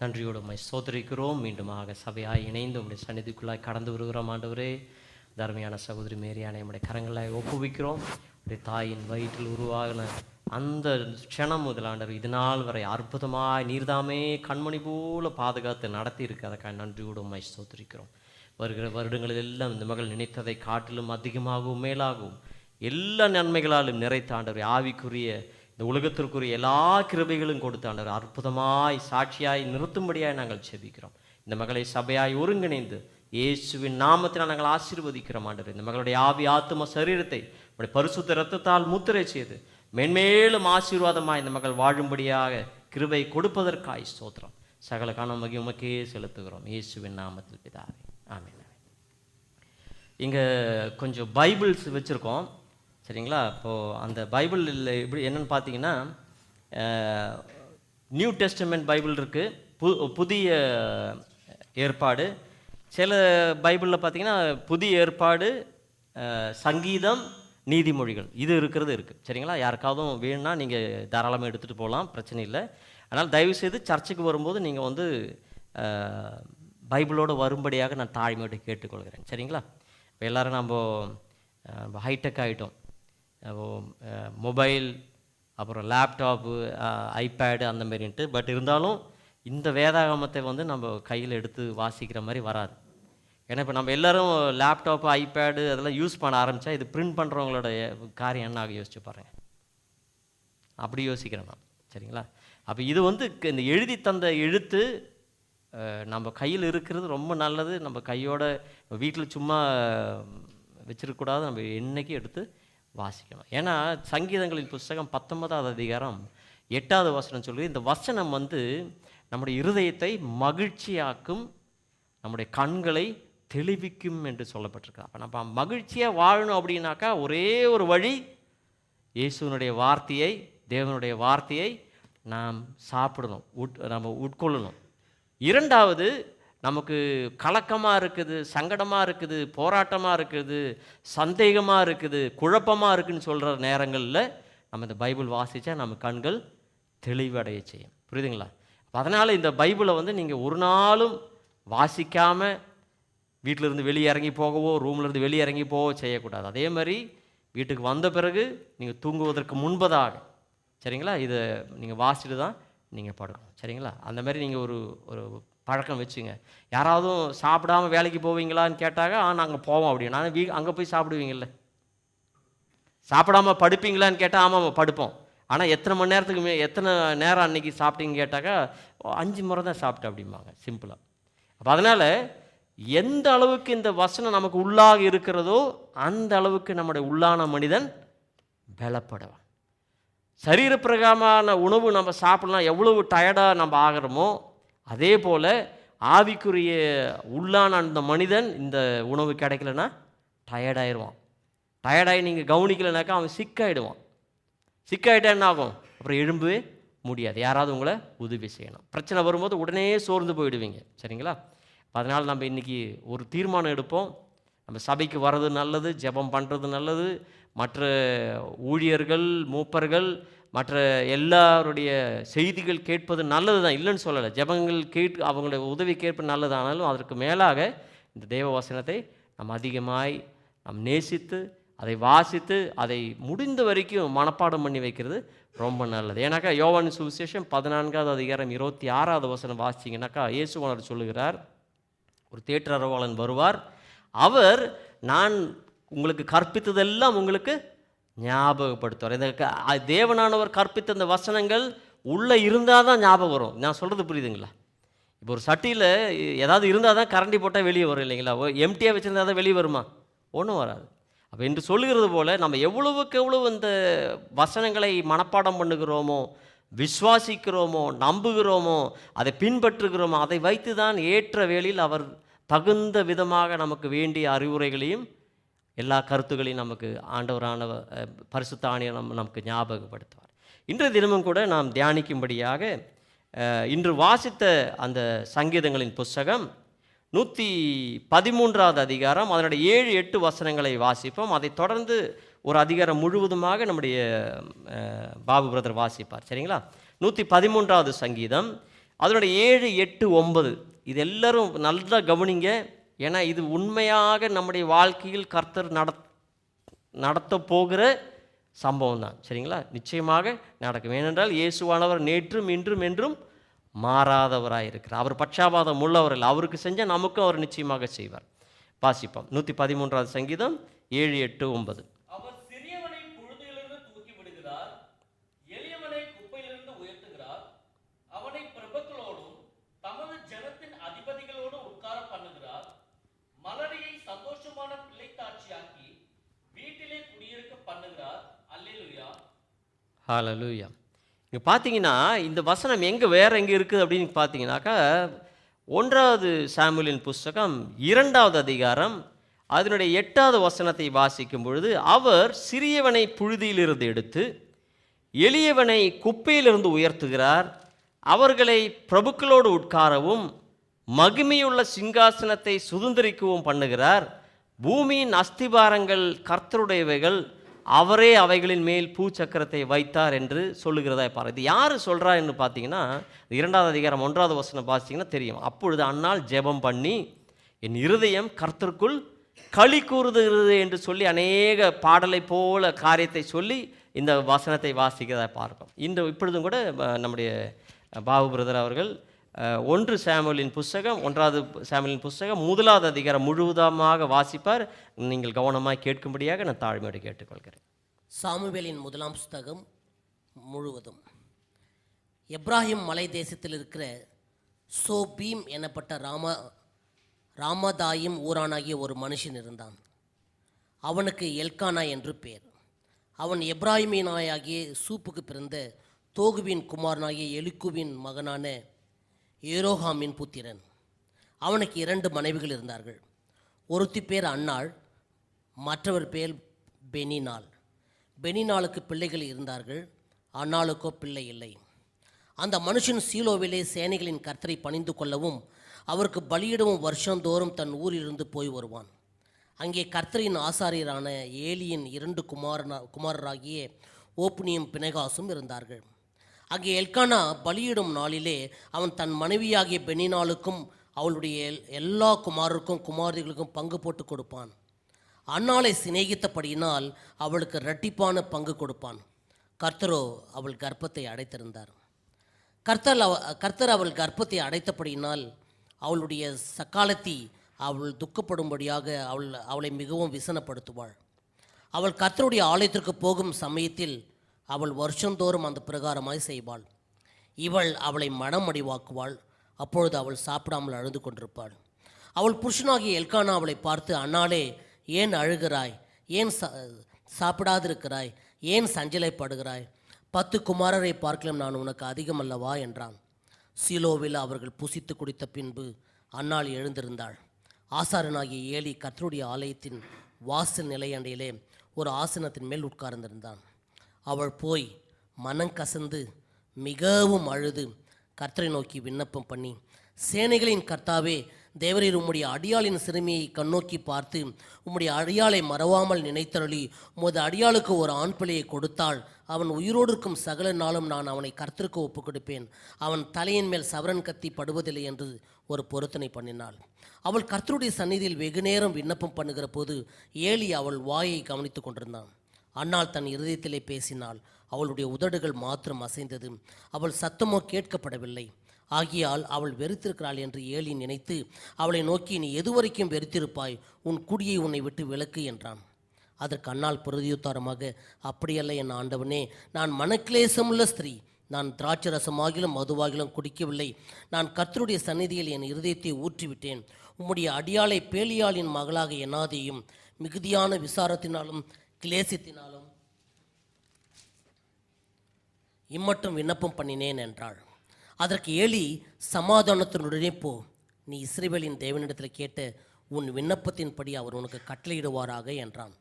நன்றியோடு உம்மை ஸ்தோத்திரிக்கிறோம். மீண்டுமாக சபையாய் இணைந்து உம்முடைய சந்நிதிக்குள்ளாய் கடந்து வருகிறோம். ஆண்டவரே, தர்மையான சகோதரி மேரியானை நம்முடைய கரங்களாய் ஒப்புவிக்கிறோம். உடைய தாயின் வயிற்றில் உருவாகின அந்த க்ஷணம் முதல் ஆண்டவர் இது நாள் வரை அற்புதமாய் நீர்தாமே கண்மணி போல பாதுகாத்து நடத்தி இருக்கு. அதற்காக நன்றியோடு உம்மை ஸ்தோத்திரிக்கிறோம். வருகிற வருடங்களில் எல்லாம் இந்த மகள் நினைத்ததை காட்டிலும் அதிகமாகவும் மேலாகவும் எல்லா நன்மைகளாலும் நிறைத்த ஆண்டவர் ஆவிக்குரிய இந்த உலகத்திற்குரிய எல்லா கிருபைகளும் கொடுத்த ஆண்டவர் அற்புதமாய் சாட்சியாய் நிறுத்தும்படியாய் நாங்கள் செபிக்கிறோம். இந்த மகளை சபையாய் ஒருங்கிணைந்து இயேசுவின் நாமத்தினால் நாங்கள் ஆசீர்வதிக்கிறோம். ஆண்டவர் இந்த மகளுடைய ஆவி ஆத்தும சரீரத்தை உடைய பரிசுத்த இரத்தத்தால் முத்திரை செய்து மென்மேலும் ஆசீர்வாதமாய் இந்த மகள் வாழும்படியாக கிருபை கொடுப்பதற்காய் ஸ்தோத்திரம். சகல காண மகிமை உமக்கே செலுத்துகிறோம். இயேசுவின் நாமத்தில் பிதாவே, ஆமென். இங்கே கொஞ்சம் பைபிள்ஸ் வச்சுருக்கோம், சரிங்களா? இப்போது அந்த பைபிளில் எப்படி என்னென்னு பார்த்தீங்கன்னா, நியூ டெஸ்டமெண்ட் பைபிள் இருக்குது, புதிய ஏற்பாடு. சில பைபிளில் பார்த்தீங்கன்னா புதிய ஏற்பாடு, சங்கீதம், நீதிமொழிகள் இது இருக்குது, சரிங்களா? யாருக்காவதும் வேணும்னா நீங்கள் தாராளமாக எடுத்துகிட்டு போகலாம், பிரச்சனை இல்லை. அதனால் தயவுசெய்து சர்ச்சுக்கு வரும்போது நீங்கள் வந்து பைபிளோடு வரும்படியாக நான் தாழ்மையோடு கேட்டுக்கொள்கிறேன், சரிங்களா? இப்போ எல்லோரும் நம்ம ஹைடெக் ஆகிட்டோம். மொபைல், அப்புறம் லேப்டாப்பு, ஐபேடு அந்த மாதிரின்ட்டு. பட் இருந்தாலும் இந்த வேதாகமத்தை வந்து நம்ம கையில் எடுத்து வாசிக்கிற மாதிரி வராது. ஏன்னா இப்போ நம்ம எல்லோரும் லேப்டாப்பு, ஐபேடு அதெல்லாம் யூஸ் பண்ண ஆரம்பித்தா இது பிரிண்ட் பண்ணுறவங்களோட காரியம் என்ன ஆக யோசிச்சு பாருங்கள். அப்படி யோசிக்கிறேன் நான், சரிங்களா? அப்போ இது வந்து இந்த எழுதி தந்த எழுத்து நம்ம கையில் இருக்கிறது ரொம்ப நல்லது. நம்ம கையோட வீட்டில் சும்மா வச்சிருக்கக்கூடாது, நம்ம என்னைக்கு எடுத்து வாசிக்கணும். ஏன்னா சங்கீதங்களின் புஸ்தகம் 19வது அதிகாரம் 8வது வசனம் சொல்லி, இந்த வசனம் வந்து நம்முடைய இருதயத்தை மகிழ்ச்சியாக்கும், நம்முடைய கண்களை தெளிவிக்கும் என்று சொல்லப்பட்டிருக்கு. அப்போ நம்ம மகிழ்ச்சியாக வாழணும் அப்படின்னாக்கா ஒரே ஒரு வழி, இயேசுனுடைய வார்த்தையை, தேவனுடைய வார்த்தையை நாம் சாப்பிடணும், நம்ம உட்கொள்ளணும். இரண்டாவது, நமக்கு கலக்கமாக இருக்குது, சங்கடமாக இருக்குது, போராட்டமாக இருக்குது, சந்தேகமாக இருக்குது, குழப்பமாக இருக்குதுன்னு சொல்கிற நேரங்களில் நம்ம இந்த பைபிள் வாசித்தா நம்ம கண்கள் தெளிவடைய செய்யும். புரியுதுங்களா? அதனால் இந்த பைபிளை வந்து நீங்கள் ஒரு நாளும் வாசிக்காமல் வீட்டிலேருந்து வெளியே இறங்கி போகவோ, ரூம்லேருந்து வெளியே இறங்கி போகவோ செய்யக்கூடாது. அதே மாதிரி வீட்டுக்கு வந்த பிறகு நீங்கள் தூங்குவதற்கு முன்பதாக, சரிங்களா, இதை நீங்கள் வாசிட்டு தான் நீங்கள் படுக்கணும், சரிங்களா? அந்த மாதிரி நீங்கள் ஒரு பழக்கம் வச்சுங்க. யாராவதும் சாப்பிடாமல் வேலைக்கு போவீங்களான்னு கேட்டாங்க, நாங்கள் போவோம் அப்படின்னா அங்கே போய் சாப்பிடுவீங்கள்ல. சாப்பிடாமல் படுப்பீங்களான்னு கேட்டால் ஆமாம் படுப்போம். ஆனால் எத்தனை மணி நேரத்துக்கு எத்தனை நேரம் அன்றைக்கி சாப்பிட்டீங்கன்னு கேட்டாக்கா 5 முறை தான் சாப்பிட்டேன் அப்படிம்பாங்க, சிம்பிளாக. அப்போ அதனால் எந்த அளவுக்கு இந்த வசனம் நமக்கு உள்ளாக இருக்கிறதோ அந்த அளவுக்கு நம்முடைய உள்ளான மனிதன் பலப்படுவான். சரீரப்பிரகாரமான உணவு நம்ம சாப்பிடலாம், எவ்வளவு டயர்டாக நம்ம ஆகிறோமோ அதே போல் ஆவிக்குரிய உள்ளான அந்த மனிதன் இந்த உணவு கிடைக்கலன்னா டயர்டாயிடுவான். டயர்டாகி நீங்கள் கவனிக்கலைனாக்கா அவன் சிக்காயிடுவான். சிக்காயிட்டா என்ன ஆகும்? அப்புறம் எழும்பவே முடியாது. யாராவது உங்களை உதவி செய்யணும். பிரச்சனை வரும்போது உடனே சோர்ந்து போயிடுவீங்க, சரிங்களா? அதனால் நம்ம இன்றைக்கி ஒரு தீர்மானம் எடுப்போம். நம்ம சபைக்கு வர்றது நல்லது, ஜெபம் பண்ணுறது நல்லது, மற்ற ஊழியர்கள், மூப்பர்கள், மற்ற எல்லாருடைய செய்திகள் கேட்பது நல்லது தான், இல்லைன்னு சொல்லலை. ஜெபங்கள் அவங்களுடைய உதவி கேட்பது நல்லது. ஆனாலும் அதற்கு மேலாக இந்த தேவ வசனத்தை நம்ம அதிகமாய் நாம் நேசித்து அதை வாசித்து அதை முடிந்த வரைக்கும் மனப்பாடம் பண்ணி வைக்கிறது ரொம்ப நல்லது. ஏன்னாக்கா யோவான் சுவிசேஷம் 14வது அதிகாரம் 26வது வசனம் வாசிச்சிங்கனாக்கா இயேசுவானவர் சொல்லுகிறார், ஒரு தேற்றரவாளன் வருவார், அவர் நான் உங்களுக்கு கற்பித்ததெல்லாம் உங்களுக்கு ஞாபகப்படுத்துவார். இந்த தேவனானவர் கற்பித்த இந்த வசனங்கள் உள்ளே இருந்தால் தான் ஞாபகம் வரும். நான் சொல்கிறது புரியுதுங்களா? இப்போ ஒரு சட்டியில் ஏதாவது இருந்தால் தான் கரண்டி போட்டால் வெளியே வரும், இல்லைங்களா? எம்டியாக வச்சுருந்தா தான் வெளியே வருமா? ஒன்றும் வராது. அப்போ என்று சொல்லுகிறது போல் நம்ம எவ்வளவுக்கு எவ்வளவு இந்த வசனங்களை மனப்பாடம் பண்ணுகிறோமோ, விசுவாசிக்கிறோமோ, நம்புகிறோமோ, அதை பின்பற்றுகிறோமோ, அதை வைத்து தான் ஏற்ற வேளையில் அவர் தகுந்த விதமாக நமக்கு வேண்டிய அறிவுரைகளையும் எல்லா கருத்துக்களையும் நமக்கு ஆண்டவரான பரிசுத்த ஆணையை நமக்கு ஞாபகப்படுத்துவார். இன்றைய தினமும் கூட நாம் தியானிக்கும்படியாக இன்று வாசித்த அந்த சங்கீதங்களின் புஸ்தகம் 113வது அதிகாரம், அதனுடைய 7-8 வசனங்களை வாசிப்போம். அதை தொடர்ந்து ஒரு அதிகாரம் முழுவதுமாக நம்முடைய பாபு பிரதர் வாசிப்பார், சரிங்களா? 113வது சங்கீதம் அதனுடைய 7, 8, 9 இது எல்லாரும் நல்லா கவனிங்க. ஏன்னா இது உண்மையாக நம்முடைய வாழ்க்கையில் கர்த்தர் நடத்த போகிற சம்பவம் தான். சரிங்களா? நிச்சயமாக நடக்கும். ஏனென்றால் இயேசுவானவர் நேற்றும் இன்றும் என்றும் மாறாதவராக இருக்கிறார். அவர் பட்சாபாதம் உள்ளவர் இல்லை. அவருக்கு செஞ்சால் நமக்கும் அவர் நிச்சயமாக செய்வார். வாசிப்போம். 113வது சங்கீதம் 7, 8, 9. அவர் சிறியவனை புழுதியிலிருந்து தூக்கி விடுகிறார், எளியவனை குப்பையிலிருந்து உயர்த்துகிறார். அவனை பிரபுக்களோடும் தமது ஜனத்தின் அதிபதிகளோடு உட்கார பண்ணுகிறார். மலடியை சந்தோஷமான பிள்ளைத்தாட்சியாக்கி வீட்டிலே குடியிருக்க பண்ணுகிறார். அல்லேலூயா. ஹல்லேலூயா. இங்கே பார்த்தீங்கன்னா இந்த வசனம் வேறு எங்கே இருக்குது அப்படின்னு பார்த்தீங்கன்னாக்கா 1 சாமுவேலின் புஸ்தகம் 2வது அதிகாரம் அதனுடைய 8வது வசனத்தை வாசிக்கும் பொழுது, அவர் சிறியவனை புழுதியிலிருந்து எடுத்து எளியவனை குப்பையிலிருந்து உயர்த்துகிறார். அவர்களை பிரபுக்களோடு உட்காரவும் மகிமையுள்ள சிங்காசனத்தை சுதந்திரிக்கவும் பண்ணுகிறார். பூமியின் அஸ்திபாரங்கள் கர்த்தருடையவைகள், அவரே அவைகளின் மேல் பூச்சக்கரத்தை வைத்தார் என்று சொல்லுகிறதா பாரு. இது யார் சொல்கிறா என்று பார்த்தீங்கன்னா 2வது அதிகாரம் 1வது வசனம் பார்த்தீங்கன்னா தெரியும். அப்பொழுது அன்னாள் ஜெபம் பண்ணி என் இருதயம் கர்த்தருக்குள் களி கூறுகிறது என்று சொல்லி அநேக பாடலை போல காரியத்தை சொல்லி இந்த வசனத்தை வாசிக்கிறதா பார்க்கும். இப்பொழுதும் கூட நம்முடைய பாபு பிரதர் அவர்கள் 1 சாமுவேலின் புஸ்தகம் 1வது சாமுவேலின் புஸ்தகம் 1வது அதிகாரம் முழுவதுமாக வாசிப்பார். நீங்கள் கவனமாக கேட்கும்படியாக நான் தாழ்மையோடு கேட்டுக்கொள்கிறேன். சாமுவேலின் 1ஆம் புஸ்தகம் முழுவதும். எப்ராஹிம் மலை தேசத்தில் இருக்கிற சோபீம் எனப்பட்ட ராமதாயிம் ஊரானாகிய ஒரு மனுஷன் இருந்தான். அவனுக்கு எல்கானா என்று பேர். அவன் எப்ராஹிமினாயாகிய சூப்புக்கு பிறந்த தோகுவின் குமாரனாகிய எலிக்குவின் மகனான ஏரோகாமின் புத்திரன். அவனுக்கு 2 மனைவிகள் இருந்தார்கள். ஒருத்தி பேர் அன்னாள், மற்றவர் பேர் பெனினாள். பெனினாளுக்கு பிள்ளைகள் இருந்தார்கள், அன்னாளுக்கோ பிள்ளை இல்லை. அந்த மனுஷன் சீலோவிலே சேனைகளின் கர்த்தரை பணிந்து கொள்ளவும் அவருக்கு பலியிடவும் வருஷந்தோறும் தன் ஊரிலிருந்து போய் வருவான். அங்கே கர்த்தரின் ஆசாரியரான ஏலியின் 2 குமாரராகிய ஓப்னியும் பினெகாசும் இருந்தார்கள். அங்கே எல்கானா பலியிடும் நாளிலே அவன் தன் மனைவியாகிய பெனினாளுக்கும் அவளுடைய எல்லா குமாரருக்கும் குமாரர்களுக்கும் பங்கு போட்டு கொடுப்பான். அன்னாளை சிநேகித்தபடியினால் அவளுக்கு இரட்டிப்பான பங்கு கொடுப்பான். கர்த்தரோ அவள் கர்ப்பத்தை அடைத்திருந்தார். கர்த்தர் அவள் கர்ப்பத்தை அடைத்தபடியினால் அவளுடைய சக்காலத்தி அவள் துக்கப்படும்படியாக அவளை மிகவும் விசனப்படுத்துவாள். அவள் கர்த்தருடைய ஆலயத்திற்கு போகும் சமயத்தில் அவள் வருஷந்தோறும் அந்த பிரகாரமாய் செய்வாள். இவள் அவளை மனமடிவாக்குவாள். அப்பொழுது அவள் சாப்பிடாமல் அழுது கொண்டிருப்பாள். அவள் புருஷனாகிய எல்கானா அவளை பார்த்து, அன்னாளே, ஏன் அழுகிறாய்? ஏன் சாப்பிடாதிருக்கிறாய்? ஏன் சஞ்சலைப்படுகிறாய்? 10 குமாரரை பார்க்கலாம் நான் உனக்கு அதிகம் அல்லவா என்றான். சீலோவில் அவர்கள் புசித்து குடித்த பின்பு அன்னாள் எழுந்திருந்தாள். ஆசாரனாகிய ஏலி கர்த்தருடைய ஆலயத்தின் வாசல் நிலையண்டையிலே ஒரு ஆசனத்தின் மேல் உட்கார்ந்திருந்தான். அவள் போய் மனங்கசந்து மிகவும் அழுது கர்த்தரை நோக்கி விண்ணப்பம் பண்ணி, சேனைகளின் கர்த்தாவே, தேவரீர் உம்முடைய அடியாளின் சிறுமியை கண்ணோக்கி பார்த்து உம்முடைய அடியாளை மறவாமல் நினைத்தருளி உமது அடியாளுக்கு ஒரு ஆண் பிள்ளையை கொடுத்தாள். அவன் உயிரோடு இருக்கும் சகல நாளும் நான் அவனை கர்த்தருக்கு ஒப்புக் கொடுப்பேன். அவன் தலையின் மேல் சவரன் கத்தி படுவதில்லை என்று ஒரு பொருத்தனை பண்ணினாள். அவள் கர்த்தருடைய சந்நிதியில் வெகு நேரம் விண்ணப்பம் பண்ணுகிற போது ஏலி அவள் வாயை கவனித்து கொண்டிருந்தான். அன்னாள் தன் இருதயத்திலே பேசினாள். அவளுடைய உதடுகள் மாத்திரம் அசைந்தது. அவள் சத்தமோ கேட்கப்படவில்லை. ஆகியால் அவள் வெறுத்திருக்கிறாள் என்று ஏலி நினைத்து அவளை நோக்கி, நீ எதுவரைக்கும் வெறுத்திருப்பாய்? உன் குடியை உன்னை விட்டு விலக்கு என்றான். அதற்கு அன்னாள் பிரதியுத்தாரமாக, அப்படியல்ல என் ஆண்டவனே, நான் மனக்லேசமுள்ள ஸ்திரீ. நான் திராட்சை ரசமாகிலும் மதுவாகிலும் குடிக்கவில்லை. நான் கர்த்தருடைய சந்நிதியில் என் இருதயத்தை ஊற்றிவிட்டேன். உம்முடைய அடியாளை பேலியாளின் மகளாக எண்ணாதேயும். மிகுதியான விசாரத்தினாலும் கிளேசத்தினாலும் இம்மட்டும் விண்ணப்பம் பண்ணினேன் என்றாள். அதற்கு ஏலி, சமாதானத்தினுடனே போ. நீ இஸ்ரவேலின் தேவனிடத்தில் கேட்ட உன் விண்ணப்பத்தின்படி அவர் உனக்கு கட்டளையிடுவாராக என்றான்.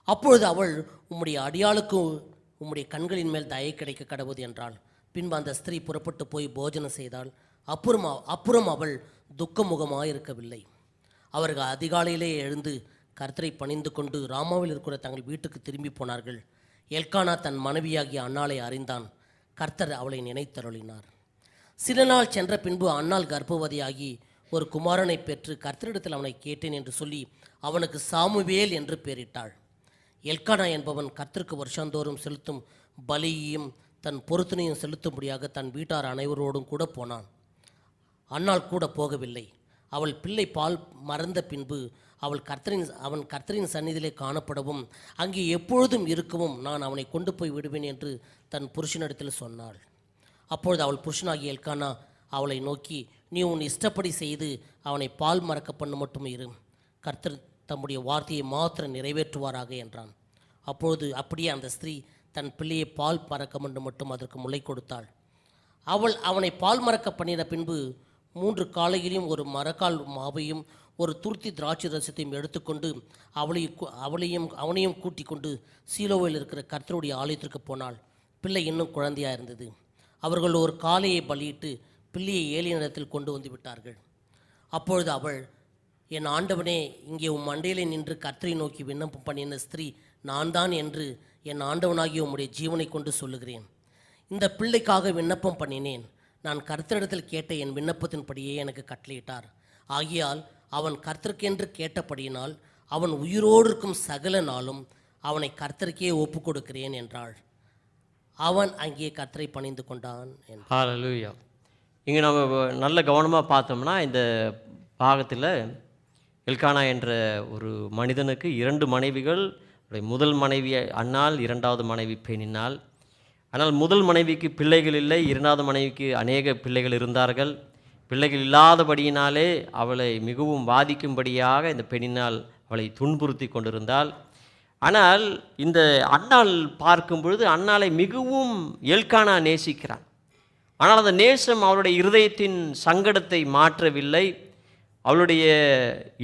அப்பொழுது அவள், உம்முடைய அடியாளுக்கு உம்முடைய கண்களின் மேல் தயை கிடைக்க கடவுது என்றாள். பின்பு அந்த ஸ்திரீ புறப்பட்டு போய் போஜனம் செய்தாள். அப்புறம் அவள் துக்கமுகமாயிருக்கவில்லை. அவர்கள் அதிகாலையிலே எழுந்து கர்த்தரை பணிந்து கொண்டு ராமாவில் இருக்கிற தங்கள் வீட்டுக்கு திரும்பி போனார்கள். எல்கானா தன் மனைவியாகிய அன்னாளை அறிந்தான். கர்த்தர் அவளை நினைத்தருளினார். சில நாள் சென்ற பின்பு அன்னாள் கர்ப்பவதியாகி ஒரு குமாரனை பெற்று கர்த்தரிடத்தில் அவனை கேட்டேன் என்று சொல்லி அவனுக்கு சாமுவேல் என்று பெயரிட்டாள். எல்கானா என்பவன் கர்த்தருக்கு வருஷந்தோறும் செலுத்தும் பலியையும் தன் பொருத்தனையும் செலுத்தும்படியாக தன் வீட்டார் அனைவரோடும் கூட போனான். அன்னாள் கூட போகவில்லை. அவள் பிள்ளை பால் மறந்த பின்பு அவன் கர்த்தரின் சந்நிதியிலே காணப்படவும் அங்கே எப்பொழுதும் இருக்கவும் நான் அவனை கொண்டு போய் விடுவேன் என்று தன் புருஷனிடத்தில் சொன்னாள். அப்பொழுது அவள் புருஷனாகிய எல்கானா அவளை நோக்கி, நீ உன் இஷ்டப்படி செய்து அவனை பால் மறக்க பண்ண மட்டும் இரு, கர்த்தர் தம்முடைய வார்த்தையை மாத்திரம் நிறைவேற்றுவாராக என்றான். அப்பொழுது அப்படியே அந்த ஸ்திரீ தன் பிள்ளையை பால் மறக்க மட்டும் அதற்கு முளை கொடுத்தாள். அவள் அவனை பால் மறக்க பண்ணின பின்பு 3 காலையிலும் ஒரு மரக்கால் மாவையும் ஒரு துருத்தி திராட்சை ரசத்தையும் எடுத்துக்கொண்டு அவனையும் கூட்டிக் கொண்டு சீலோவில் இருக்கிற கர்த்தருடைய ஆலயத்திற்கு போனாள். பிள்ளை இன்னும் குழந்தையாக இருந்தது. அவர்கள் ஒரு காளையை பலியிட்டு பிள்ளையை ஏலியனிடத்தில் கொண்டு வந்து விட்டார்கள். அப்பொழுது அவள், என் ஆண்டவனே, இங்கே உம் மண்டையிலே நின்று கர்த்தரை நோக்கி விண்ணப்பம் பண்ணின ஸ்திரீ நான் தான் என்று என் ஆண்டவனாகிய உம்முடைய ஜீவனை கொண்டு சொல்லுகிறேன். இந்த பிள்ளைக்காக விண்ணப்பம் பண்ணினேன். நான் கர்த்தரிடத்தில் கேட்ட என் விண்ணப்பத்தின்படியே எனக்கு கட்டளையிட்டார். ஆகியால் அவன் கர்த்தருக்கென்று கேட்டபடியினால் அவன் உயிரோடு இருக்கும் சகல நாளும் அவனை கர்த்தருக்கே ஒப்பு கொடுக்கிறேன் என்றாள். அவன் அங்கே கர்த்தரை பணிந்து கொண்டான். ஹல்லேலூயா. இங்கே நம்ம நல்ல கவனமாக பார்த்தோம்னா இந்த பாகத்தில் எல்கானா என்ற ஒரு மனிதனுக்கு 2 மனைவிகள். முதல் மனைவி அன்னாள், 2வது மனைவி பெனின்னாள். ஆனால் முதல் மனைவிக்கு பிள்ளைகள் இல்லை, 2வது மனைவிக்கு அநேக பிள்ளைகள் இருந்தார்கள். பிள்ளைகள் இல்லாதபடியினாலே அவளை மிகவும் பாதிக்கும்படியாக இந்த பெண்ணினால் அவளை துன்புறுத்தி கொண்டிருந்தாள். ஆனால் இந்த அன்னாள் பார்க்கும் பொழுது அன்னாளை மிகவும் எல்கானா நேசிக்கிறான். ஆனால் அந்த நேசம் அவளுடைய இருதயத்தின் சங்கடத்தை மாற்றவில்லை, அவளுடைய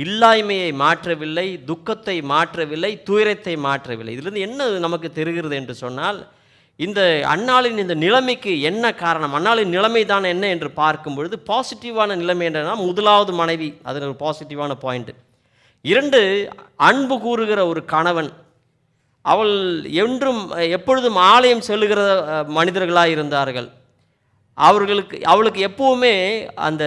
இல்லாய்மையை மாற்றவில்லை, துக்கத்தை மாற்றவில்லை, துயரத்தை மாற்றவில்லை. இதிலிருந்து என்ன நமக்கு தெரிகிறது என்று சொன்னால், இந்த அன்னாளின் இந்த நிலைமைக்கு என்ன காரணம், அன்னாளின் நிலைமை தான் என்ன என்று பார்க்கும் பொழுது பாசிட்டிவான நிலைமை என்னன்னா, முதலாவது மனைவி, அது ஒரு பாசிட்டிவான பாயிண்ட். 2, அன்பு கூறுகிற ஒரு கணவன். அவள் எப்பொழுதும் ஆலயம் செல்லுகிற மனிதர்களாக இருந்தார்கள். அவளுக்கு எப்பவுமே அந்த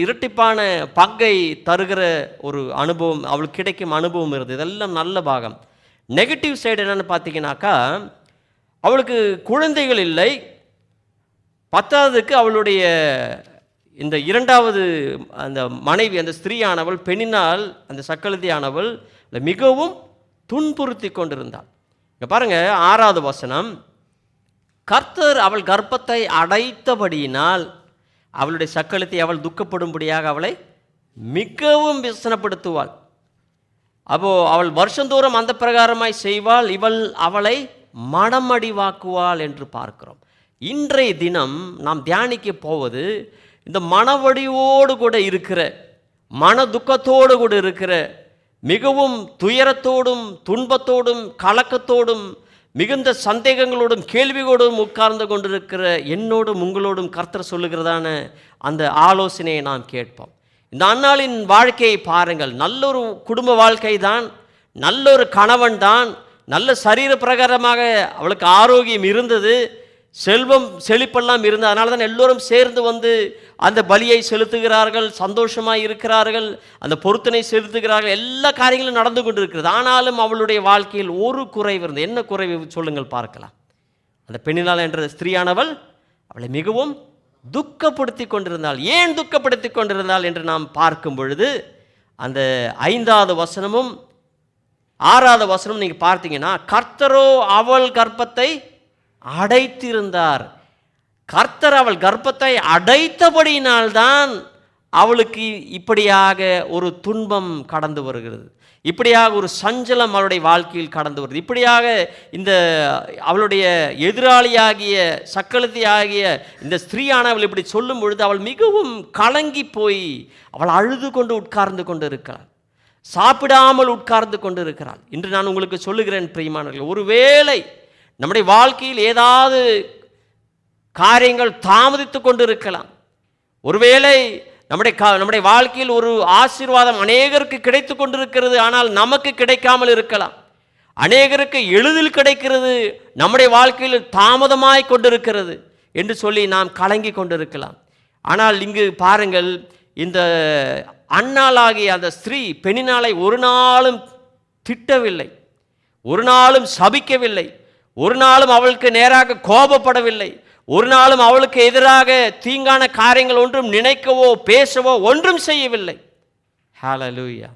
இரட்டிப்பான பங்கை தருகிற ஒரு அனுபவம் அவளுக்கு கிடைக்கும் அனுபவம் இருந்தது. இதெல்லாம் நல்ல பாகம். நெகட்டிவ் சைடு என்னென்னு பார்த்தீங்கன்னாக்கா, அவளுக்கு குழந்தைகள் இல்லை. 10வதுக்கு அவளுடைய இந்த 2வது அந்த மனைவி, அந்த ஸ்திரீயானவள், பெண்ணினால் அந்த சக்கலதியானவள் மிகவும் துன்புறுத்தி கொண்டிருந்தாள். இங்கே பாருங்கள் 6வது வசனம், கர்த்தர் அவள் கர்ப்பத்தை அடைத்தபடியினால் அவளுடைய சக்களத்தை அவள் துக்கப்படும்படியாக அவளை மிகவும் விசனப்படுத்துவாள். அப்போது அவள் வருஷந்தோறும் அந்த பிரகாரமாய் செய்வாள், அவளை மனமடிவாக்குவாள் என்று பார்க்கிறோம். இன்றைய தினம் நாம் தியானிக்க போவது இந்த மனவடிவோடு கூட இருக்கிற, மன துக்கத்தோடு கூட இருக்கிற, மிகவும் துயரத்தோடும் துன்பத்தோடும் கலக்கத்தோடும் மிகுந்த சந்தேகங்களோடும் கேள்வியோடும் உட்கார்ந்து கொண்டிருக்கிற என்னோடும் உங்களோடும் கர்த்தர் சொல்லுகிறதான அந்த ஆலோசனையை நாம் கேட்போம். இந்த அன்னாளின் வாழ்க்கையை பாருங்கள். நல்லொரு குடும்ப வாழ்க்கை தான், நல்லொரு கணவன் தான், நல்ல சரீர பிரகாரமாக அவளுக்கு ஆரோக்கியம் இருந்தது, செல்வம் செழிப்பெல்லாம் இருந்தது. அதனால தான் எல்லோரும் சேர்ந்து வந்து அந்த பலியை செலுத்துகிறார்கள், சந்தோஷமாக இருக்கிறார்கள், அந்த பொருத்தனை செலுத்துகிறார்கள், எல்லா காரியங்களும் நடந்து கொண்டு இருக்கிறது. ஆனாலும் அவளுடைய வாழ்க்கையில் ஒரு குறைவு இருந்தது. என்ன குறைவு சொல்லுங்கள் பார்க்கலாம். அந்த பெண்ணினால் என்ற ஸ்திரீயானவள் அவளை மிகவும் துக்கப்படுத்தி கொண்டிருந்தாள். ஏன் துக்கப்படுத்தி கொண்டிருந்தாள் என்று நாம் பார்க்கும் பொழுது, அந்த 5வது வசனமும் 6வது வசனம் நீங்கள் பார்த்தீங்கன்னா, கர்த்தரோ அவள் கர்ப்பத்தை அடைத்திருந்தார். கர்த்தர் அவள் கர்ப்பத்தை அடைத்தபடியினால்தான் அவளுக்கு இப்படியாக ஒரு துன்பம் கடந்து வருகிறது, இப்படியாக ஒரு சஞ்சலம் அவளுடைய வாழ்க்கையில் கடந்து வருது. இப்படியாக இந்த அவளுடைய எதிராளியாகிய சக்களத்தியாகிய இந்த ஸ்திரீயானவள் இப்படி சொல்லும் பொழுது அவள் மிகவும் கலங்கி போய் அவள் அழுது கொண்டு உட்கார்ந்து கொண்டு இருக்கிறாள், சாப்பிடாமல் உட்கார்ந்து கொண்டு இருக்கிறாள். இன்று நான் உங்களுக்கு சொல்லுகிறேன் பிரியமானவர்களே, ஒருவேளை நம்முடைய வாழ்க்கையில் ஏதாவது காரியங்கள் தாமதித்து கொண்டு இருக்கலாம். ஒருவேளை நம்முடைய வாழ்க்கையில் ஒரு ஆசீர்வாதம் அநேகருக்கு கிடைத்து கொண்டிருக்கிறது, ஆனால் நமக்கு கிடைக்காமல் இருக்கலாம். அநேகருக்கு எளிதில் கிடைக்கிறது, நம்முடைய வாழ்க்கையில் தாமதமாய் கொண்டிருக்கிறது. என்று சொல்லி நாம் கலங்கி கொண்டிருக்கலாம். ஆனால் இங்கு பாருங்கள், இந்த அன்னாளாகிய அந்த ஸ்திரீ பெண்ணினாலை ஒரு நாளும் திட்டவில்லை, ஒரு நாளும் சபிக்கவில்லை, ஒரு நாளும் அவளுக்கு நேராக கோபப்படவில்லை, ஒரு நாளும் அவளுக்கு எதிராக தீங்கான காரியங்கள் ஒன்றும் நினைக்கவோ பேசவோ ஒன்றும் செய்யவில்லை. ஹல்லேலூயா.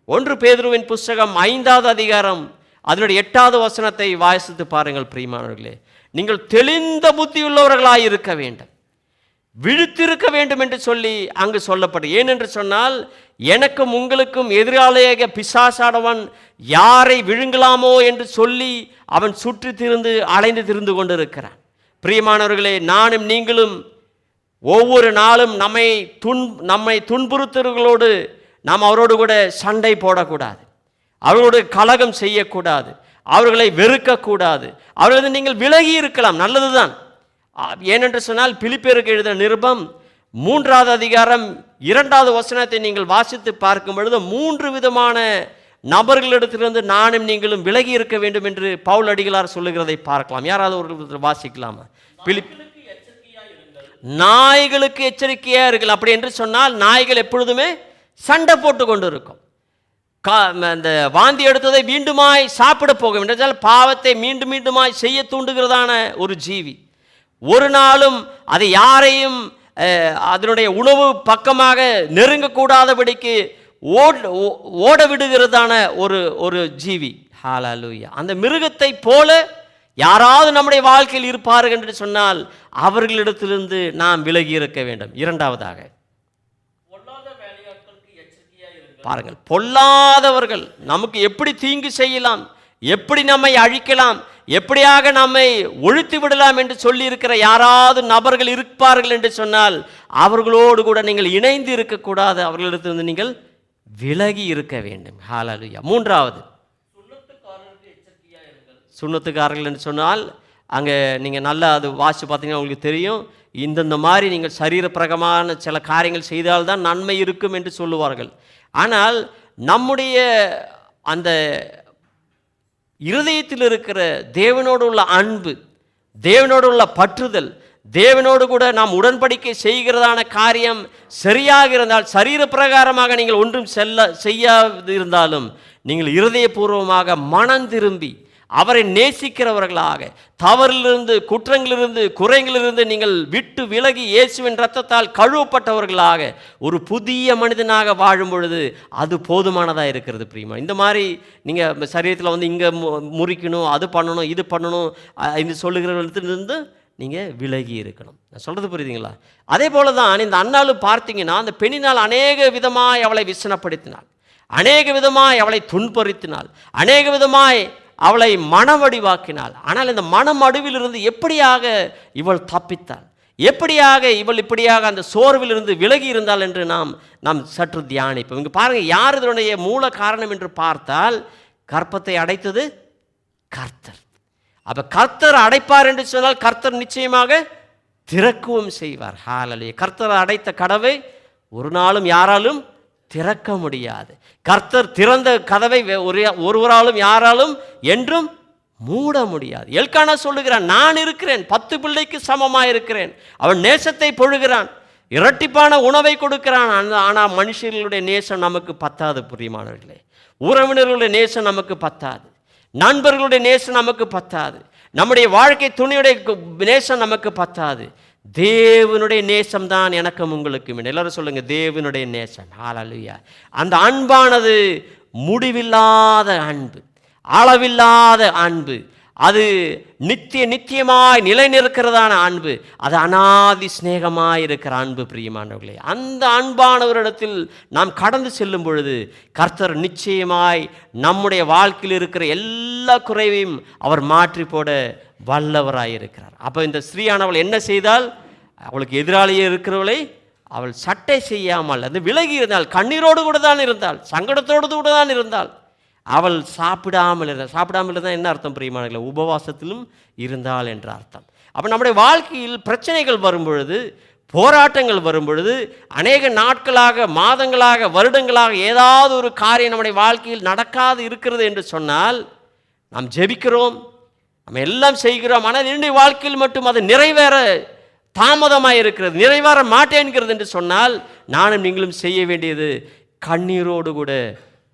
1 பேதுருவின் புஸ்தகம் 5வது அதிகாரம் அதனுடைய 8வது வசனத்தை வாசித்து பாருங்கள் பிரியமானவர்களே. நீங்கள் தெளிந்த புத்தியுள்ளவர்களாய் இருக்க வேண்டும், விழித்திருக்க வேண்டும் என்று சொல்லி அங்கு சொல்லப்படும். ஏனென்று சொன்னால், எனக்கும் உங்களுக்கும் எதிராளியாக பிசாசானவன் யாரை விழுங்கலாமோ என்று சொல்லி அவன் சுற்றி திரிந்து அலைந்து திரிந்து கொண்டிருக்கிறான். பிரியமானவர்களே, நானும் நீங்களும் ஒவ்வொரு நாளும் நம்மை துன்புறுத்தவர்களோடு நாம் அவரோடு கூட சண்டை போடக்கூடாது, அவர்களோடு கலகம் செய்யக்கூடாது, அவர்களை வெறுக்கக்கூடாது. அவர்களது நீங்கள் விலகி இருக்கலாம், நல்லதுதான். ஏனென்று சொன்னால், பிலிப்பியருக்கு எழுதின நிருபம் 3வது அதிகாரம் 2வது வசனத்தை நீங்கள் வாசித்து பார்க்கும் பொழுது 3 விதமான நபர்களிடத்திலிருந்து நானும் நீங்களும் விலகி இருக்க வேண்டும் என்று பவுல் அடிகளார் சொல்லுகிறதை பார்க்கலாம். யாராவது ஒரு வாசிக்கலாமா? நாய்களுக்கு எச்சரிக்கையாக இருக்கலாம். அப்படி என்று சொன்னால், நாய்கள் எப்பொழுதுமே சண்டை போட்டு கொண்டு இருக்கும். அந்த வாந்தி எடுத்ததை மீண்டுமாய் சாப்பிட போக வேண்டும், பாவத்தை மீண்டும் மீண்டுமாய் செய்ய தூண்டுகிறதான ஒரு ஜீவி. ஒரு நாளும் அதை யாரையும் அதனுடைய உணவு பக்கமாக நெருங்கக்கூடாதபடிக்கு ஓட விடுகிறதான ஒரு ஜீவி. ஹல்லேலூயா. அந்த மிருகத்தை போல யாராவது நம்முடைய வாழ்க்கையில் இருப்பார்கள் என்று சொன்னால் அவர்களிடத்திலிருந்து நாம் விலகி இருக்க வேண்டும். 2வதாக பாருங்கள், பொல்லாதவர்கள் நமக்கு எப்படி தீங்கு செய்யலாம், எப்படி நம்மை அழிக்கலாம், எப்படியாக நம்மை ஒழித்து விடலாம் என்று சொல்லி இருக்கிற யாராவது நபர்கள் இருப்பார்கள் என்று சொன்னால் அவர்களோடு கூட நீங்கள் இணைந்து இருக்கக்கூடாது, அவர்களிடத்திலிருந்து நீங்கள் விலகி இருக்க வேண்டும். ஹல்லேலூயா. 3வது சுண்ணத்துக்காரர்கள் என்று சொன்னால், அங்கே நீங்கள் நல்லா அது வாசித்து பார்த்தீங்கன்னா உங்களுக்கு தெரியும், இந்த மாதிரி நீங்கள் சரீரப்பிரகமான சில காரியங்கள் செய்தால்தான் நன்மை இருக்கும் என்று சொல்லுவார்கள். ஆனால் நம்முடைய அந்த இருதயத்தில் இருக்கிற தேவனோடு உள்ள அன்பு, தேவனோடு உள்ள பற்றுதல், தேவனோடு கூட நாம் உடன்படிக்கை செய்கிறதான காரியம் சரியாக இருந்தால், சரீர பிரகாரமாக நீங்கள் ஒன்றும் செய்யாது இருந்தாலும் நீங்கள் இருதயபூர்வமாக மனம் திரும்பி அவரை நேசிக்கிறவர்களாக, தவறிலிருந்து, குற்றங்களிலிருந்து, குறைகளிலிருந்து நீங்கள் விட்டு விலகி இயேசுவின் இரத்தத்தால் கழுவப்பட்டவர்களாக ஒரு புதிய மனிதனாக வாழும் பொழுது அது போதுமானதாக இருக்கிறது. பிரியமா, இந்த மாதிரி நீங்கள் சரீரத்தில் வந்து இங்கே முறிக்கணும், அது பண்ணணும், இது பண்ணணும் என்று சொல்லுகிறவர்களிடத்திலிருந்து நீங்கள் விலகி இருக்கணும். நான் சொல்கிறது புரியுதுங்களா? அதே போல தான் இந்த அன்னாலும் பார்த்தீங்கன்னா, அந்த பெண்ணினால் அநேக விதமாய் அவளை விசனப்படுத்தினாள், அநேக விதமாய் அவளை துன்புறுத்தினாள், அநேக விதமாய் அவளை மனவடிவாக்கினாள். ஆனால் இந்த மனமடுவிலிருந்து எப்படியாக இவள் தப்பித்தாள், எப்படியாக இவள் இப்படியாக அந்த சோர்விலிருந்து விலகி இருந்தாள் என்று நாம் சற்று தியானிப்போம். இங்கே பாருங்கள், யார் இதனுடைய மூல காரணம் என்று பார்த்தால், கர்ப்பத்தை அடைத்தது கர்த்தர். அப்போ கர்த்தர் அடைப்பார் என்று சொன்னால் கர்த்தர் நிச்சயமாக திறக்கவும் செய்வார். ஹல்லேலூயா. கர்த்தர் அடைத்த கதவை ஒரு நாளும் யாராலும் திறக்க முடியாது. கர்த்தர் திறந்த கதவை ஒருவராலும் யாராலும் என்றும் மூட முடியாது. எல்கானா சொல்லுகிறான், நான் இருக்கிறேன், 10 பிள்ளைக்கு சமமாக இருக்கிறேன். அவன் நேசத்தை பொழுகிறான், இரட்டிப்பான உணவை கொடுக்கிறான். ஆனால் மனுஷர்களுடைய நேசம் நமக்கு பத்தாது. பிரியமானவர்களே, உறவினர்களுடைய நேசம் நமக்கு பத்தாது, நண்பர்களுடைய நேசம் நமக்கு பத்தாது, நம்முடைய வாழ்க்கை துணையுடைய நேசம் நமக்கு பத்தாது. தேவனுடைய நேசம்தான் எனக்கும் உங்களுக்கும். எல்லாரும் சொல்லுங்க, தேவனுடைய நேசம். ஹல்லேலூயா. அந்த அன்பானது முடிவில்லாத அன்பு, அளவில்லாத அன்பு, அது நித்தியமாய் நிலை நிற்கிறதான அன்பு, அது அநாதி சிநேகமாய் இருக்கிற அன்பு. பிரியமானவர்களே, அந்த அன்பானவரிடத்தில் நாம் கடந்து செல்லும் பொழுது கர்த்தர் நிச்சயமாய் நம்முடைய வாழ்க்கையில் இருக்கிற எல்லா குறைவையும் அவர் மாற்றி போட வல்லவராய் இருக்கிறார். அப்போ இந்த ஸ்திரீயானவள் என்ன செய்தால், அவளுக்கு எதிராளியே இருக்கிறவளை அவள் சட்டை செய்யாமல் அது விலகி இருந்தாள், கண்ணீரோடு கூட தான் இருந்தாள், சங்கடத்தோடு கூட தான் இருந்தாள். அவள் சாப்பிடாமல் இருந்தால் என்ன அர்த்தம் பிரியமானவர்களே? உபவாசத்திலும் இருந்தாள் என்ற அர்த்தம். அப்போ நம்முடைய வாழ்க்கையில் பிரச்சனைகள் வரும் பொழுது, போராட்டங்கள் வரும் பொழுது, அநேக நாட்களாக, மாதங்களாக, வருடங்களாக ஏதாவது ஒரு காரியம் நம்முடைய வாழ்க்கையில் நடக்காது இருக்கிறது என்று சொன்னால், நாம் ஜெபிக்கிறோம், நம்ம எல்லாம் செய்கிறோம், ஆனால் என்னுடைய வாழ்க்கையில் மட்டும் அது நிறைவேற தாமதமாக இருக்கிறது, நிறைவேற மாட்டேன்கிறது என்று சொன்னால் நானும் நீங்களும் செய்ய வேண்டியது கண்ணீரோடு கூட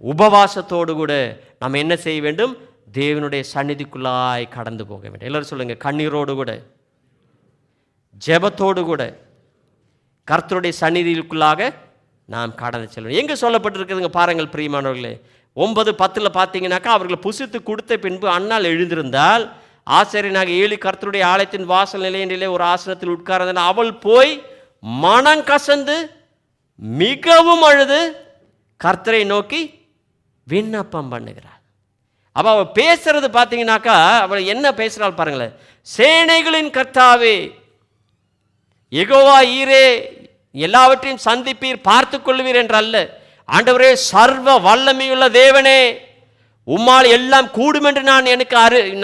உபவாசத்தோடு கூட நம்ம என்ன செய்ய வேண்டும்? தேவனுடைய சந்நிதிக்குள்ளாய் கடந்து போக வேண்டும். எல்லாரும் சொல்லுங்க, கண்ணீரோடு கூட ஜெபத்தோடு கூட கர்த்தருடைய சந்நிதிக்குள்ளாக நாம் கடந்து செல்வோம். எங்கே சொல்லப்பட்டிருக்குதுங்க பாருங்கள் பிரியமானவர்களே. 9:10 பார்த்தீங்கன்னாக்கா, அவர்கள் புசித்து கொடுத்த பின்பு அன்னாள் எழுந்திருந்தால் ஆசிரியனாக ஏழு கர்த்தருடைய ஆலயத்தின் வாசல் நிலையிலே ஒரு ஆசனத்தில் உட்கார்ந்தால் அவள் போய் மனம் கசந்து மிகவும் அழுது கர்த்தரை நோக்கி விண்ணப்பம் பண்ணுகிறாள். அப்போ அவள் பேசுறது பார்த்தீங்கன்னாக்கா, அவள் என்ன பேசுகிறாள் பாருங்களேன். சேனைகளின் கர்த்தாவே, யெகோவா ஈரே, எல்லாவற்றையும் சந்திப்பீர், பார்த்து கொள்வீர் என்று அல்ல. ஆண்டவரே, சர்வ வல்லமையுள்ள தேவனே, உம்மால் எல்லாம் கூடும் என்று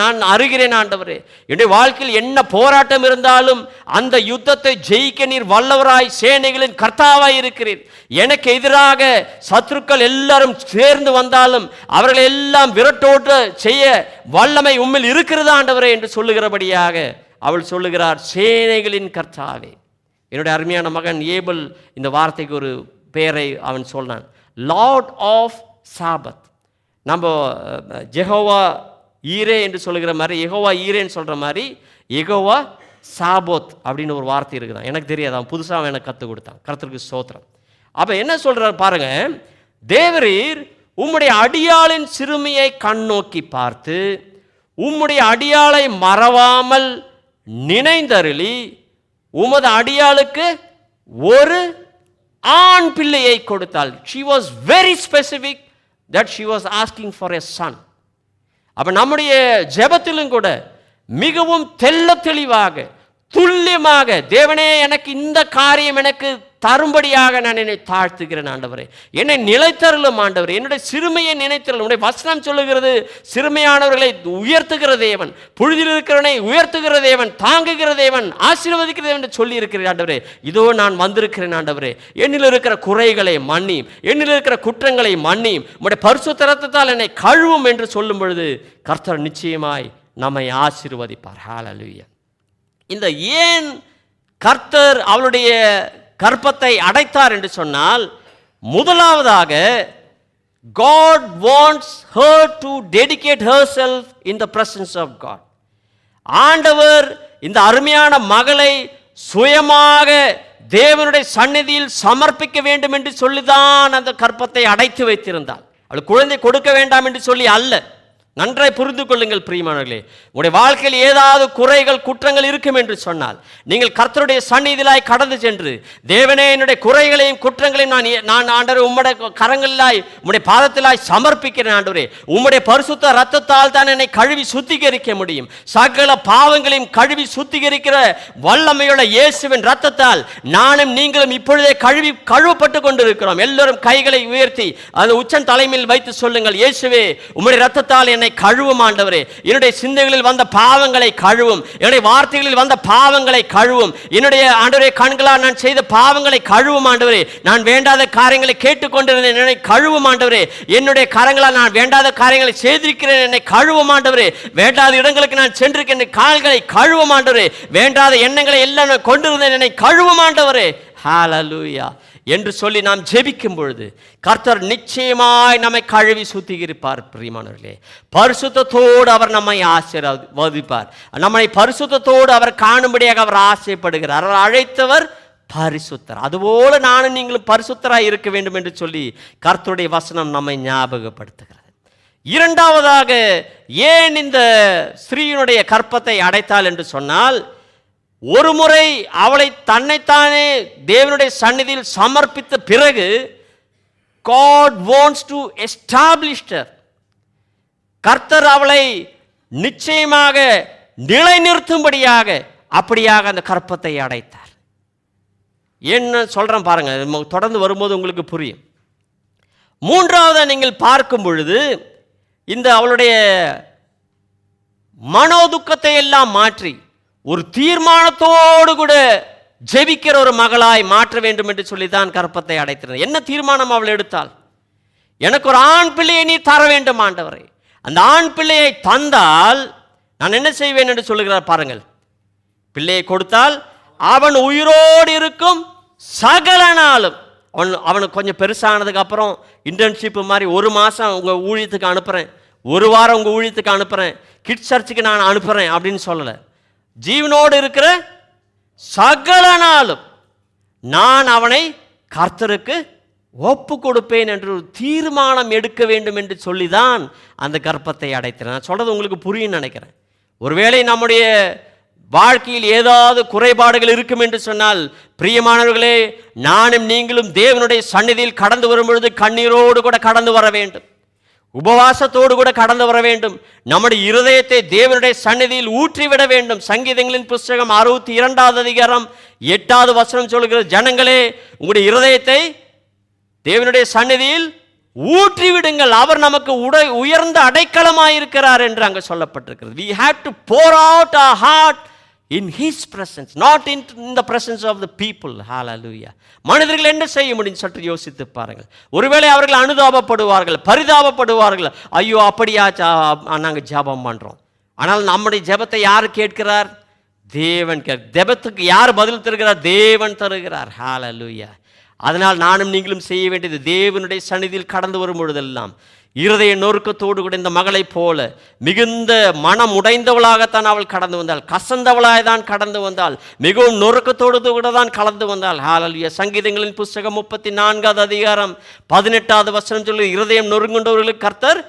நான் அறிகிறேன். ஆண்டவரே, என்னுடைய வாழ்க்கையில் என்ன போராட்டம் இருந்தாலும் அந்த யுத்தத்தை ஜெயிக்க நீர் வல்லவராய் சேனைகளின் கர்த்தாவாய் இருக்கிறீர். எனக்கு எதிராக சத்துருக்கள் எல்லாரும் சேர்ந்து வந்தாலும் அவர்களை எல்லாம் விரட்டோட்டு செய்ய வல்லமை உம்மில் இருக்கிறது ஆண்டவரே என்று சொல்லுகிறபடியாக அவள் சொல்லுகிறார், சேனைகளின் கர்த்தாவே. என்னுடைய அருமையான மகன் ஏபல் இந்த வார்த்தைக்கு ஒரு பெயரை அவன் சொன்னான், லார்ட் ஆஃப் சாபத். நம்ம யெகோவா ஈரே என்று சொல்லுகிற மாதிரி, யெகோவா ஈரேன்னு சொல்கிற மாதிரி யெகோவா சாபோத் அப்படின்னு ஒரு வார்த்தை இருக்குதான். எனக்கு தெரியாது, அவன் புதுசாக அவன் எனக்கு கற்றுக் கொடுத்தான். கர்த்தருக்கு ஸ்தோத்திரம். அப்போ என்ன சொல்கிறார் பாருங்க, தேவரீர் உம்முடைய அடியாளின் சிறுமியை கண்ணோக்கி பார்த்து உம்முடைய அடியாளை மறவாமல் நினைந்தருளி உமது அடியாளுக்கு ஒரு ஆண் பிள்ளையை கொடுத்தாள். She was very specific that she was asking for a son. அப்ப நம்முடைய ஜெபத்திலும் கூட மிகவும் தெள்ள தெளிவாக துல்லியமாக, தேவனே எனக்கு இந்த காரியம் எனக்கு தரும்படியாக நான் என்னை தாழ்த்துகிறேன் ஆண்டவரே, என்னை நிலைத்தருளும் ஆண்டவரே, என்னுடைய சிறுமையை நினைத்தருளும். உடைய வசனம் சொல்லுகிறது, சிறுமையானவர்களை உயர்த்துகிற தேவன், புழுதியில் இருக்கிறவனை உயர்த்துகிற தேவன், தாங்குகிற தேவன், ஆசீர்வதிக்கிற தேவன் என்று சொல்லி இருக்கிறேன் ஆண்டவரே. இதோ நான் வந்திருக்கிறேன் ஆண்டவரே, என்னில் இருக்கிற குறைகளை மன்னியும், என்னில் இருக்கிற குற்றங்களை மன்னியும், உடைய பரிசுத்த இரத்தத்தால் என்னை கழுவும் என்று சொல்லும் பொழுது கர்த்தர் நிச்சயமாய் நம்மை ஆசீர்வதிப்பார். ஹல்லேலூயா. இந்த ஏன் கர்த்தர் அவளுடைய கர்ப்பத்தை அடைத்தார் என்று சொன்னால், முதலாவதாக God wants her to dedicate herself in the presence of God. ஆண்டவர் இந்த அருமையான மகளை சுயமாக தேவனுடைய சந்நிதியில் சமர்ப்பிக்க வேண்டும் என்று சொல்லிதான் அந்த கர்ப்பத்தை அடைத்து வைத்திருந்தார். அவள் குழந்தை கொடுக்க வேண்டாம் என்று சொல்லி அல்ல. நன்றாய் புரிந்து கொள்ளுங்கள் பிரியமானவர்களே. உங்களுடைய வாழ்க்கையில் ஏதாவது குறைகள் குற்றங்கள் இருக்கும் என்று சொன்னால் நீங்கள் கர்த்தருடைய சந்நிதியிலாய் கடந்து சென்று, தேவனே என்னுடைய குறைகளையும் குற்றங்களையும் நான் ஆண்டவரே உம்முடைய கரங்களிலாய் உம்முடைய பாதத்திலாய் சமர்ப்பிக்கிறேன் ஆண்டவரே, உம்முடைய பரிசுத்த இரத்தத்தால் தான் என்னை கழுவி சுத்திகரிக்க முடியும், சகல பாவங்களையும் கழுவி சுத்திகரிக்கிற வல்லமையுள்ள இயேசுவின் இரத்தத்தால் நானும் நீங்களும் இப்பொழுதே கழுவப்பட்டு கொண்டிருக்கிறோம். எல்லோரும் கைகளை உயர்த்தி அந்த உச்சன் தலைமையில் வைத்து சொல்லுங்கள், இயேசுவே உம்முடைய இரத்தத்தால் என்னை கழுவும் ஆண்டவரே, என்னுடைய சிந்தைகளில் வந்த பாவங்களை கழுவும், என்னுடைய வார்த்தைகளில் வந்த பாவங்களை கழுவும், என்னுடைய ஆண்டவரே கண்களால் நான் செய்த பாவங்களை கழுவும் ஆண்டவரே, நான் வேண்டாத காரியங்களை கேட்டுக்கொண்டிருந்தேன் என்னை கழுவும் ஆண்டவரே, என்னுடைய கரங்களால் நான் வேண்டாத காரியங்களை செய்திருக்கிறேன் என்னை கழுவும் ஆண்டவரே, வேண்டாத இடங்களுக்கு நான் சென்றிருக்கின்ற கால்களை கழுவும் ஆண்டவரே, வேண்டாத எண்ணங்களை எல்லாம் நான் கொண்டிருந்தேன் என்னை கழுவும் ஆண்டவரே. ஹல்லேலூயா என்று சொல்லி நாம் ஜெபிக்கும் பொழுது கர்த்தர் நிச்சயமாய் நம்மை கழுவி சுத்திகரிப்பார். பிரியமானவர்களே, பரிசுத்தத்தோடு அவர் நம்மை ஆசீர்வதிப்பார். நம்மை பரிசுத்தத்தோடு அவர் காணும்படியாக அவர் ஆசைப்படுகிறார். அவர் அழைத்தவர் பரிசுத்தர். அதுபோல நானும் நீங்களும் பரிசுத்தராய் இருக்க வேண்டும் என்று சொல்லி கர்த்தருடைய வசனம் நம்மை ஞாபகப்படுத்துகிறது. இரண்டாவதாக ஏன் இந்த ஸ்திரீயினுடைய கர்ப்பத்தை அடைத்தாள் என்று சொன்னால், ஒரு முறை அவளை தன்னைத்தானே தேவனுடைய சந்நிதியில் சமர்ப்பித்த பிறகு God wants to establish her. கர்த்தர் அவளை நிச்சயமாக நிலைநிறுத்தும்படியாக அப்படியாக அந்த கர்ப்பத்தை அடைத்தார். என்ன சொல்றேன் பாருங்க, தொடர்ந்து வரும்போது உங்களுக்கு புரியும். மூன்றாவது நீங்கள் பார்க்கும் பொழுது இந்த அவளுடைய மனோதுக்கத்தை எல்லாம் மாற்றி ஒரு தீர்மானத்தோடு கூட ஜெபிக்கிற ஒரு மகளாய் மாற்ற வேண்டும் என்று சொல்லிதான் கர்ப்பத்தை அடைத்திருந்தார். என்ன தீர்மானம் அவள் எடுத்தாள்? எனக்கு ஒரு ஆண் பிள்ளையை நீ தர வேண்டும் ஆண்டவரே, அந்த ஆண் பிள்ளையை தந்தால் நான் என்ன செய்வேன் என்று சொல்லுகிறார் பாருங்கள். பிள்ளையை கொடுத்தால் அவன் உயிரோடு இருக்கும் சகல நாளும். அவனுக்கு கொஞ்சம் பெருசானதுக்கு அப்புறம் இன்டர்ன்ஷிப் மாதிரி 1 மாதம் உங்கள் ஊழியத்துக்கு அனுப்புகிறேன், 1 வாரம் உங்கள் ஊழியத்துக்கு அனுப்புகிறேன், கிட்ஸ் சர்ச்சுக்கு நான் அனுப்புகிறேன் அப்படின்னு சொல்லலை. ஜீவனோடு இருக்கிற சகல நாளும் நான் அவனை கர்த்தருக்கு ஒப்பு கொடுப்பேன் என்று ஒரு தீர்மானம் எடுக்க வேண்டும் என்று சொல்லிதான் அந்த கர்ப்பத்தை அடைத்தேன். நான் சொல்கிறது உங்களுக்கு புரியும் நினைக்கிறேன். ஒருவேளை நம்முடைய வாழ்க்கையில் ஏதாவது குறைபாடுகள் இருக்கும் என்று சொன்னால், பிரியமானவர்களே, நானும் நீங்களும் தேவனுடைய சந்நிதியில் கடந்து வரும் பொழுது கண்ணீரோடு கூட கடந்து வர வேண்டும், உபவாசத்தோடு கூட கடந்து வர வேண்டும். நம்முடைய இருதயத்தை தேவனுடைய சந்நிதியில் ஊற்றிவிட வேண்டும். சங்கீதங்களின் புஸ்தகம் 62வது அதிகாரம் 8வது வசனம் சொல்கிற, ஜனங்களே உங்களுடைய இருதயத்தை தேவனுடைய சந்நிதியில் ஊற்றி விடுங்கள், அவர் நமக்கு உயர்ந்த அடைக்கலமாயிருக்கிறார் என்று அங்கே சொல்லப்பட்டிருக்கிறது. We have to pour out our heart in his presence, not in the presence of the people. Hallelujah. மனிதர்கள் என்ன செய்ய முடியும் சற்று யோசித்து பாருங்கள். ஒருவேளை அவர்கள் அனுதாபப்படுவார்கள், பரிதாபப்படுவார்கள், ஐயோ அப்படியா நாங்கள் ஜெபம் பண்ணுறோம். ஆனால் நம்முடைய ஜெபத்தை யார் கேட்கிறார்? தேவன் ஜெபத்துக்கு யார் பதில் தருகிறார்? தேவன் தருகிறார். ஹalleluya. அதனால் நானும் நீங்களும் செய்ய வேண்டியது, தேவனுடைய சந்நிதியில் கடந்து வரும் பொழுதெல்லாம் இருதய நொறுக்கத்தோடு கூட இந்த மகளை போல மிகுந்த மனம் உடைந்தவளாகத்தான் அவள் கடந்து வந்தாள், கசந்தவளாய் தான் கடந்து வந்தாள், மிகவும் நொறுக்கத்தோடு கூட தான் கலந்து வந்தாள். ஹalleluya. சங்கீதங்களின் புஸ்தகம் 34வது அதிகாரம் 18வது வசனம் சொல்லி, இருதயம் நொறுங்குண்டவர்களுக்கு கர்த்தர்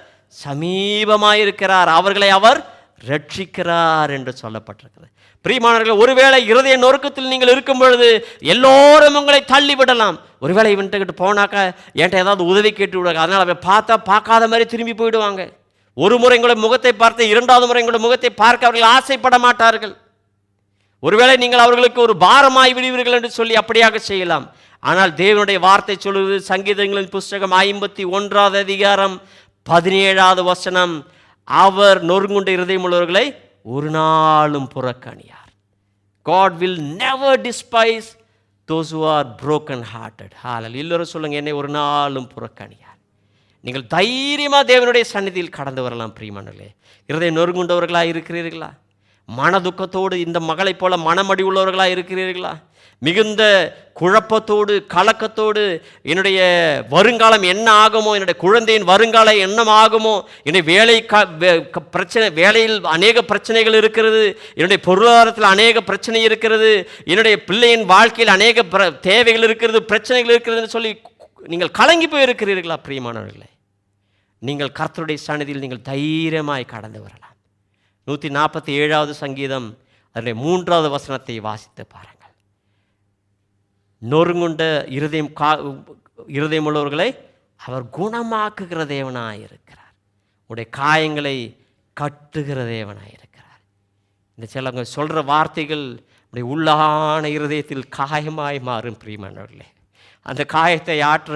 சமீபமாயிருக்கிறார், அவர்களை அவர் ரட்சிக்கிறார் என்று சொல்லப்பட்டிருக்கிறது. பிரியமானவர்களே, ஒருவேளை இருதய நொறுக்கத்தில் நீங்கள் இருக்கும் பொழுது எல்லோரும் உங்களை தள்ளிவிடலாம். ஒருவேளை இவன்கிட்ட போனாக்கா என்கிட்ட ஏதாவது உதவி கேட்டு விடுவாங்க, அதனால் அவன் பார்த்தா பார்க்காத மாதிரி திரும்பி போயிடுவாங்க. ஒரு முறை உங்களுடைய முகத்தை பார்த்து 2வது முறை உங்களுடைய முகத்தை பார்க்க அவர்கள் ஆசைப்பட மாட்டார்கள். ஒருவேளை நீங்கள் அவர்களுக்கு ஒரு பாரமாய் விடுவீர்கள் என்று சொல்லி அப்படியாக செய்யலாம். ஆனால் தேவனுடைய வார்த்தை சொல்லுவது, சங்கீதங்களின் புஸ்தகம் 51வது அதிகாரம் 17வது வசனம், அவர் நொறுங்குண்ட இருதயம் உள்ளவர்களை ஒரு நாளும் புறக்கணியார். God will never despise those who are broken hearted. ஹalleluya. எல்லாரும் சொல்லுங்க, என்னை ஒரு நாளும் புறக்கணியார். நீங்கள் தைரியமாக தேவனுடைய சந்நிதியில் கடந்து வரலாம். பிரியமானவர்களே, இருதயம் நொறுங்குண்டவர்களாக இருக்கிறீர்களா? மனதுக்கத்தோடு இந்த மகளைப் போல மனமடி உள்ளவர்களாக இருக்கிறீர்களா? மிகுந்த குழப்பத்தோடு கலக்கத்தோடு என்னுடைய வருங்காலம் என்ன ஆகுமோ, என்னுடைய குழந்தையின் வருங்காலம் என்ன ஆகுமோ, என்னுடைய வேலை பிரச்சனை, வேலையில் அநேக பிரச்சனைகள் இருக்கிறது, என்னுடைய பொருளாதாரத்தில் அநேக பிரச்சனை இருக்கிறது, என்னுடைய பிள்ளையின் வாழ்க்கையில் அநேக தேவைகள் இருக்கிறது, பிரச்சனைகள் இருக்கிறதுன்னு சொல்லி நீங்கள் கலங்கி போயிருக்கிறீர்களா? பிரியமானவர்களே, நீங்கள் கர்த்தருடைய சந்நிதியில் நீங்கள் தைரியமாய் கடந்து வரலாம். 147வது சங்கீதம் அதனுடைய 3வது வசனத்தை வாசித்து பாருங்கள். நொறுங்குண்ட இருதயம் உள்ளவர்களை அவர் குணமாக்குகிற தேவனாய் இருக்கிறார், உடைய காயங்களை கட்டுகிற தேவனாய் இருக்கிறார். இந்த சிலவங்க சொல்கிற வார்த்தைகள் உடைய உள்ளான இருதயத்தில் காயமாய் மாறும். பிரியமானவர்களே, அந்த காயத்தை ஆற்ற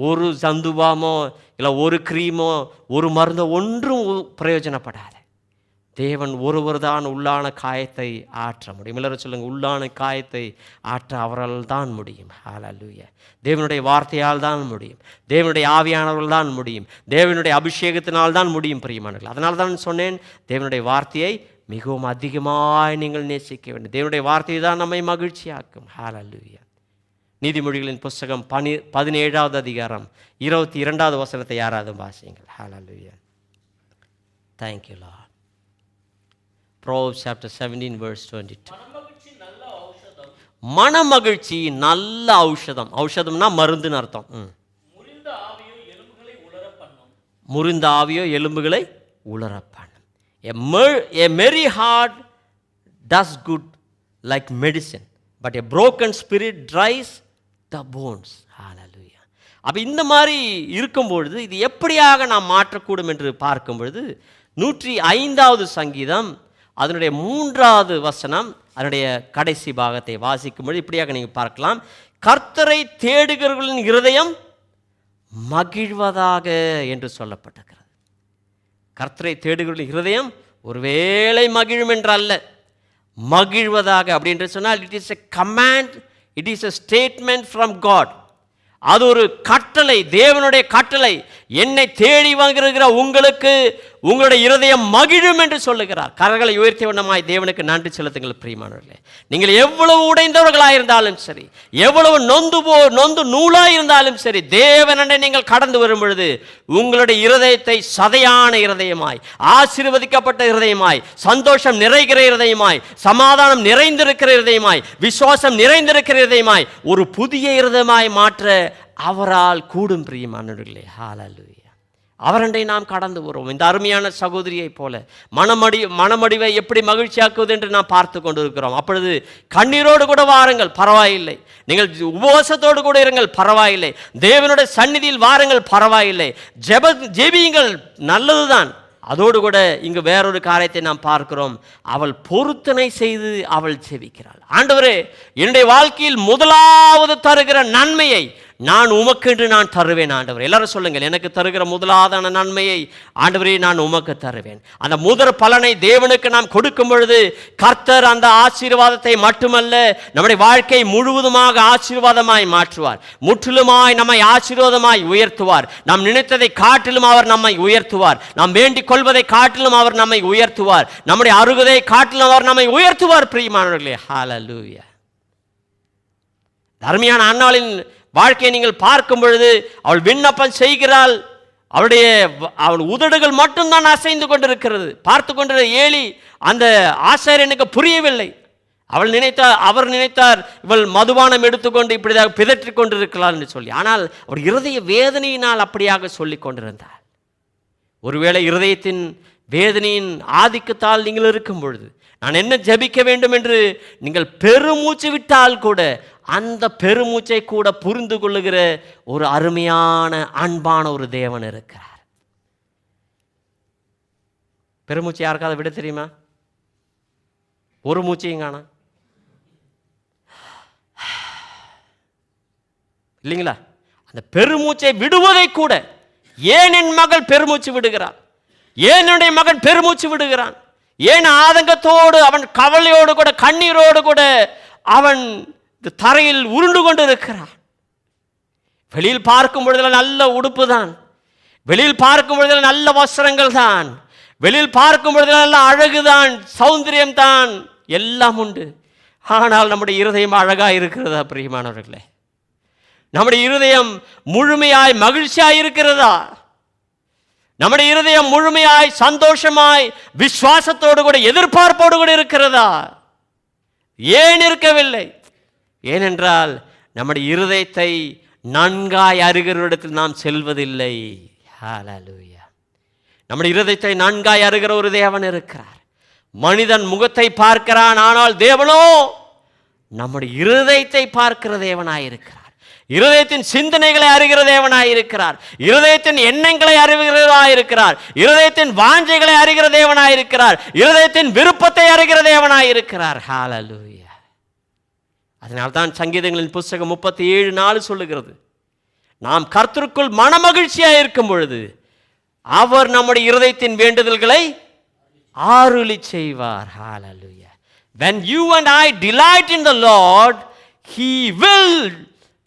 ஒரு சந்துபாமோ இல்லை ஒரு கிரீமோ ஒரு மருந்தோ ஒன்றும் பிரயோஜனப்படாது. தேவன் ஒருவர் தான் உள்ளான காயத்தை ஆற்ற முடியும். எல்லாரும் சொல்லுங்கள், உள்ளான காயத்தை ஆற்ற அவரால் தான் முடியும். ஹalleluya. தேவனுடைய வார்த்தையால் தான் முடியும், தேவனுடைய ஆவியானவர்கள் தான் முடியும், தேவனுடைய அபிஷேகத்தினால் தான் முடியும். பிரியமானவர்கள், அதனால தான் சொன்னேன், தேவனுடைய வார்த்தையை மிகவும் அதிகமாய் நீங்கள் நேசிக்க வேண்டும். தேவனுடைய வார்த்தையை தான் நம்மை மகிழ்ச்சியாக்கும். ஹalleluya. நீதிமொழிகளின் புஸ்தகம் 17வது அதிகாரம் 22வது வசனத்தை யாராவது வாசியுங்கள். ஹalleluya. Thank you Lord. Proverbs chapter 17 verse 22. மனமகிழ்ச்சி நல்ல ஔஷதம். ஔஷதம்னா மருந்துன்னு அர்த்தம். முறிந்த ஆவியோ எலும்புகளை உலர பண்ணும். முறிந்த ஆவியோ எலும்புகளை உலர பண்ணும். A merry heart does good like medicine, but a broken spirit dries the bones. Hallelujah. அப்போ இந்த மாதிரி இருக்கும்பொழுது இது எப்படியாக நாம் மாற்றக்கூடும் என்று பார்க்கும்பொழுது 105வது சங்கீதம் அதனுடைய 3வது வசனம் அதனுடைய கடைசி பாகத்தை வாசிக்கும்போது இப்படியாக நீங்கள் பார்க்கலாம். கர்த்தரை தேடுகிறவர்களின் இருதயம் மகிழ்வதாக என்று சொல்லப்பட்டிருக்கிறது. கர்த்தரை தேடுகிறவர்களின் இருதயம் ஒருவேளை மகிழும் என்று அல்ல, மகிழ்வதாக அப்படின்று சொன்னால் it is a command, it is a statement from god. அது ஒரு கட்டளை, தேவனுடைய கட்டளை. என்னை தேடி வருகிற உங்களுக்கு உங்களுடைய இருதயம் மகிழும் என்று சொல்லுகிறார். கரங்களை உயர்த்திய வண்ணமாய் தேவனுக்கு நன்றி செலுத்துங்கள் பிரியமானவர்களே. நீங்கள் எவ்வளவு உடைந்தவர்களாக இருந்தாலும் சரி, எவ்வளவு நொந்து நூலாக இருந்தாலும் சரி, தேவனண்டை நீங்கள் கடந்து வரும் பொழுது உங்களுடைய இருதயத்தை சதையான இருதயமாய், ஆசீர்வதிக்கப்பட்ட இருதயமாய், சந்தோஷம் நிறைகிற இருதயமாய், சமாதானம் நிறைந்திருக்கிற இருதயமாய், விசுவாசம் நிறைந்திருக்கிற இருதயமாய், ஒரு புதிய இருதயமாய் மாற்ற அவரால் கூடும் பிரியமானவர்களே. ஹல்லேலூயா. அவரண்டை நாம் கடந்து வருவோம். இந்த அருமையான சகோதரியை போல மனமடிவை எப்படி மகிழ்ச்சியாக்குவது என்று நாம் பார்த்து கொண்டிருக்கிறோம். அப்பொழுது கண்ணீரோடு கூட வாருங்கள், பரவாயில்லை. நீங்கள் உபவாசத்தோடு கூட இருங்கள், பரவாயில்லை. தேவனுடைய சந்நிதியில் வாருங்கள், பரவாயில்லை. ஜெபியுங்கள், நல்லதுதான். அதோடு கூட இங்கு வேறொரு காரியத்தை நாம் பார்க்கிறோம். அவள் பொருத்தனை செய்து அவள் ஜெபிக்கிறாள். ஆண்டவரே, என்னுடைய வாழ்க்கையில் முதலாவது தருகிற நன்மையை நான் உமக்கென்று நான் தருவேன். ஆண்டவர், எல்லாரும் சொல்லுங்கள், எனக்கு தருகிற முதலாதான நன்மையை ஆண்டவரே நான் உமக்கு தருவேன். அந்த முதற் பலனை தேவனுக்கு நாம் கொடுக்கும் பொழுது கர்த்தர் அந்த ஆசீர்வாதத்தை மட்டுமல்ல, நம்முடைய வாழ்க்கை முழுவதுமாக ஆசீர்வாதமாய் மாற்றுவார். முற்றிலுமாய் நம்மை ஆசீர்வாதமாய் உயர்த்துவார். நாம் நினைத்ததை காட்டிலும் அவர் நம்மை உயர்த்துவார். நாம் வேண்டிக் கொள்வதை காட்டிலும் அவர் நம்மை உயர்த்துவார். நம்முடைய அருகதை காட்டிலும் அவர் நம்மை உயர்த்துவார். பிரியமானவர்களே, ஹல்லேலூயா. அருமையான அன்னாளின் வாழ்க்கையை நீங்கள் பார்க்கும் பொழுது அவள் விண்ணப்பம் செய்கிறாள். அவள் உதடுகள் மட்டும்தான் அசைந்து கொண்டிருக்கிறது. பார்த்து கொண்டிருந்த ஏலி அந்த ஆசாரியனுக்கு புரியவில்லை. அவர் நினைத்தார் இவள் மதுபானம் எடுத்துக்கொண்டு இப்படியாக பிதற்றிக் கொண்டிருக்கிறாள் என்று சொல்லி. ஆனால் அவர் இருதய வேதனையினால் அப்படியாக சொல்லி கொண்டிருந்தார். ஒருவேளை இருதயத்தின் வேதனையின் ஆதிக்கத்தால் நீங்கள் இருக்கும் பொழுது நான் என்ன ஜெபிக்க வேண்டும் என்று நீங்கள் பெருமூச்சு விட்டால் கூட அந்த பெருமூச்சை கூட புரிந்து கொள்ளுகிற ஒரு அருமையான அன்பான ஒரு தேவன் இருக்கிறார். பெருமூச்சு யாருக்காவது விட தெரியுமா? ஒரு மூச்சையும் காணா இல்லைங்களா? அந்த பெருமூச்சை விடுவதை கூட, ஏன் என் மகள் பெருமூச்சு விடுகிறான், ஏன் என்னுடைய மகன் பெருமூச்சு விடுகிறான், ஏன் ஆதங்கத்தோடு அவன் கவலையோடு கூட கண்ணீரோடு கூட அவன் தரையில் உருண்டு கொண்டு இருக்கிறான். வெளியில் பார்க்கும் பொழுதெல்லாம் நல்ல உடுப்பு தான், வெளியில் பார்க்கும் பொழுதெல்லாம் நல்ல வஸ்திரங்கள் தான், வெளியில் பார்க்கும் பொழுதெல்லாம் நல்ல அழகுதான், சௌந்தரியம் தான், எல்லாம் உண்டு. ஆனால் நம்முடைய இருதயம் அழகாக இருக்கிறதா பிரியமானவர்களே? நம்முடைய இருதயம் முழுமையாய் மகிழ்ச்சியாய் இருக்கிறதா? நம்முடைய இருதயம் முழுமையாய் சந்தோஷமாய் விசுவாசத்தோடு கூட எதிர்பார்ப்போடு கூட இருக்கிறதா? ஏன் இருக்கவில்லை? ஏனென்றால் நம்முடைய இருதயத்தை நன்காய் அறிகிறவரிடத்தில் நாம் செல்வதில்லை. ஹல்லேலூயா. நம்முடைய இருதயத்தை நன்காய் அறிகிற ஒரு தேவன் இருக்கிறார். மனிதன் முகத்தை பார்க்கிறான், ஆனால் தேவனோ நம்முடைய இருதயத்தை பார்க்கிற தேவனாயிருக்கிறார். இருதயத்தின் சிந்தனைகளை அறிகிற தேவனாயிருக்கிறார். இருதயத்தின் எண்ணங்களை அறிகிறவராயிருக்கிறார். இருதயத்தின் வாஞ்சைகளை அறிகிற தேவனாயிருக்கிறார். இருதயத்தின் விருப்பத்தை அறிகிற தேவனாயிருக்கிறார். ஹல்லேலூயா. அதனால்தான் சங்கீதங்களின் புஸ்தகம் 37:4 சொல்லுகிறது, நாம் கர்த்தருக்குள் மனமகிழ்ச்சியாக இருக்கும் பொழுது அவர் நம்முடைய இருதயத்தின் வேண்டுதல்களை ஆருளி செய்வார். ஹல்லேலூயா. When you and I delight in the Lord, He will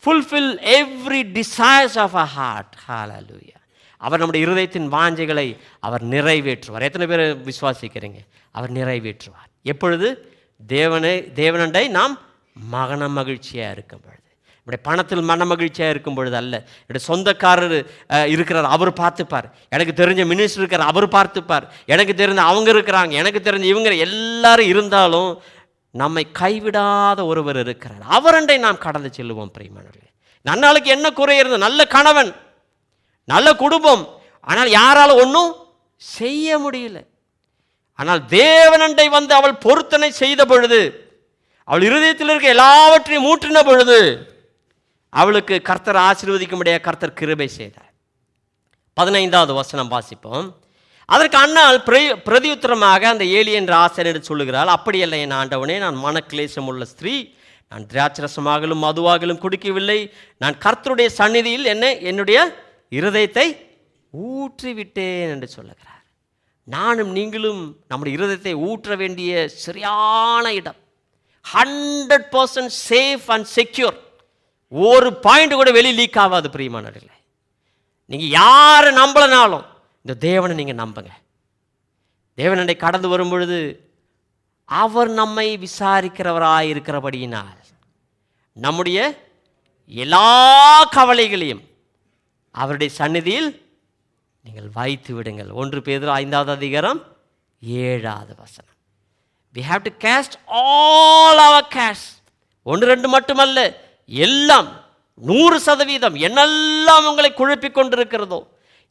fulfill every desires of our heart. Hallelujah. அவர் நம்முடைய இருதயத்தின் வாஞ்சைகளை அவர் நிறைவேற்றுவார். எத்தனை பேர் விசுவாசிக்கிறீங்க? அவர் நிறைவேற்றுவார். எப்பொழுது? தேவனண்டை நாம் மகன மகிழ்ச்சியாக இருக்கும் பொழுது. நம்முடைய பணத்தில் மன மகிழ்ச்சியாக இருக்கும் பொழுது அல்ல. என்னுடைய சொந்தக்காரர் இருக்கிறார், அவர் பார்த்துப்பார். எனக்கு தெரிஞ்ச மினிஸ்டர் இருக்கிறார், அவர் பார்த்துப்பார். எனக்கு தெரிஞ்ச அவங்க இருக்கிறாங்க, எனக்கு தெரிஞ்ச இவங்க எல்லாரும் இருந்தாலும் நம்மை கைவிடாத ஒருவர் இருக்கிறார். அவரண்டை நாம் கடந்து செல்லுவோம். பிரியமானவர்களே, நன்னாளுக்கு என்ன குறை இருந்தது? நல்ல கணவன், நல்ல குடும்பம், ஆனால் யாரால ஒன்றும் செய்ய முடியல. ஆனால் தேவனண்டை வந்து அவள் பொருத்தனை செய்த பொழுது, அவள் இருதயத்தில் இருக்க எல்லாவற்றையும் ஊற்றின பொழுது அவளுக்கு கர்த்தர் ஆசீர்வதிக்கும்படியாக கர்த்தர் கிருபை செய்தார். 15வது வசனம் வாசிப்போம். அதற்கு அன்னாள் பிரதியுத்தரமாக அந்த ஏலி என்ற ஆசாரியர் சொல்லுகிறாள், அப்படியல்ல என் ஆண்டவனே, நான் மனக்லேசம் உள்ள ஸ்திரீ, நான் திராட்சரசமாகலும் மதுவாகலும் குடிக்கவில்லை. நான் கர்த்தருடைய சந்நிதியில் என்னுடைய இருதயத்தை ஊற்றிவிட்டேன் என்று சொல்லுகிறார். நானும் நீங்களும் நம்முடைய இருதயத்தை ஊற்ற வேண்டிய சரியான இடம், 100% சேஃப் அண்ட் செக்யூர். ஒரு பாயிண்ட் கூட வெளியே லீக் ஆகாது. பிரியமானவர்களே, நீங்கள் யாரை நம்பலனாலும் இந்த தேவனை நீங்கள் நம்புங்க. தேவனண்டை கடந்து வரும் பொழுது அவர் நம்மை விசாரிக்கிறவராய் இருக்கிறபடியினால் நம்முடைய எல்லா கவலைகளையும் அவருடைய சந்நிதியில் நீங்கள் வைத்து விடுங்கள். 1 பேதுரு 5வது அதிகாரம் 7வது வசனம். We have to cast all our cares. 1-2 மட்டுமல்ல, எல்லாம் 100%. என்னெல்லாம் உங்களை குழப்பிக் கொண்டிருக்கிறதோ,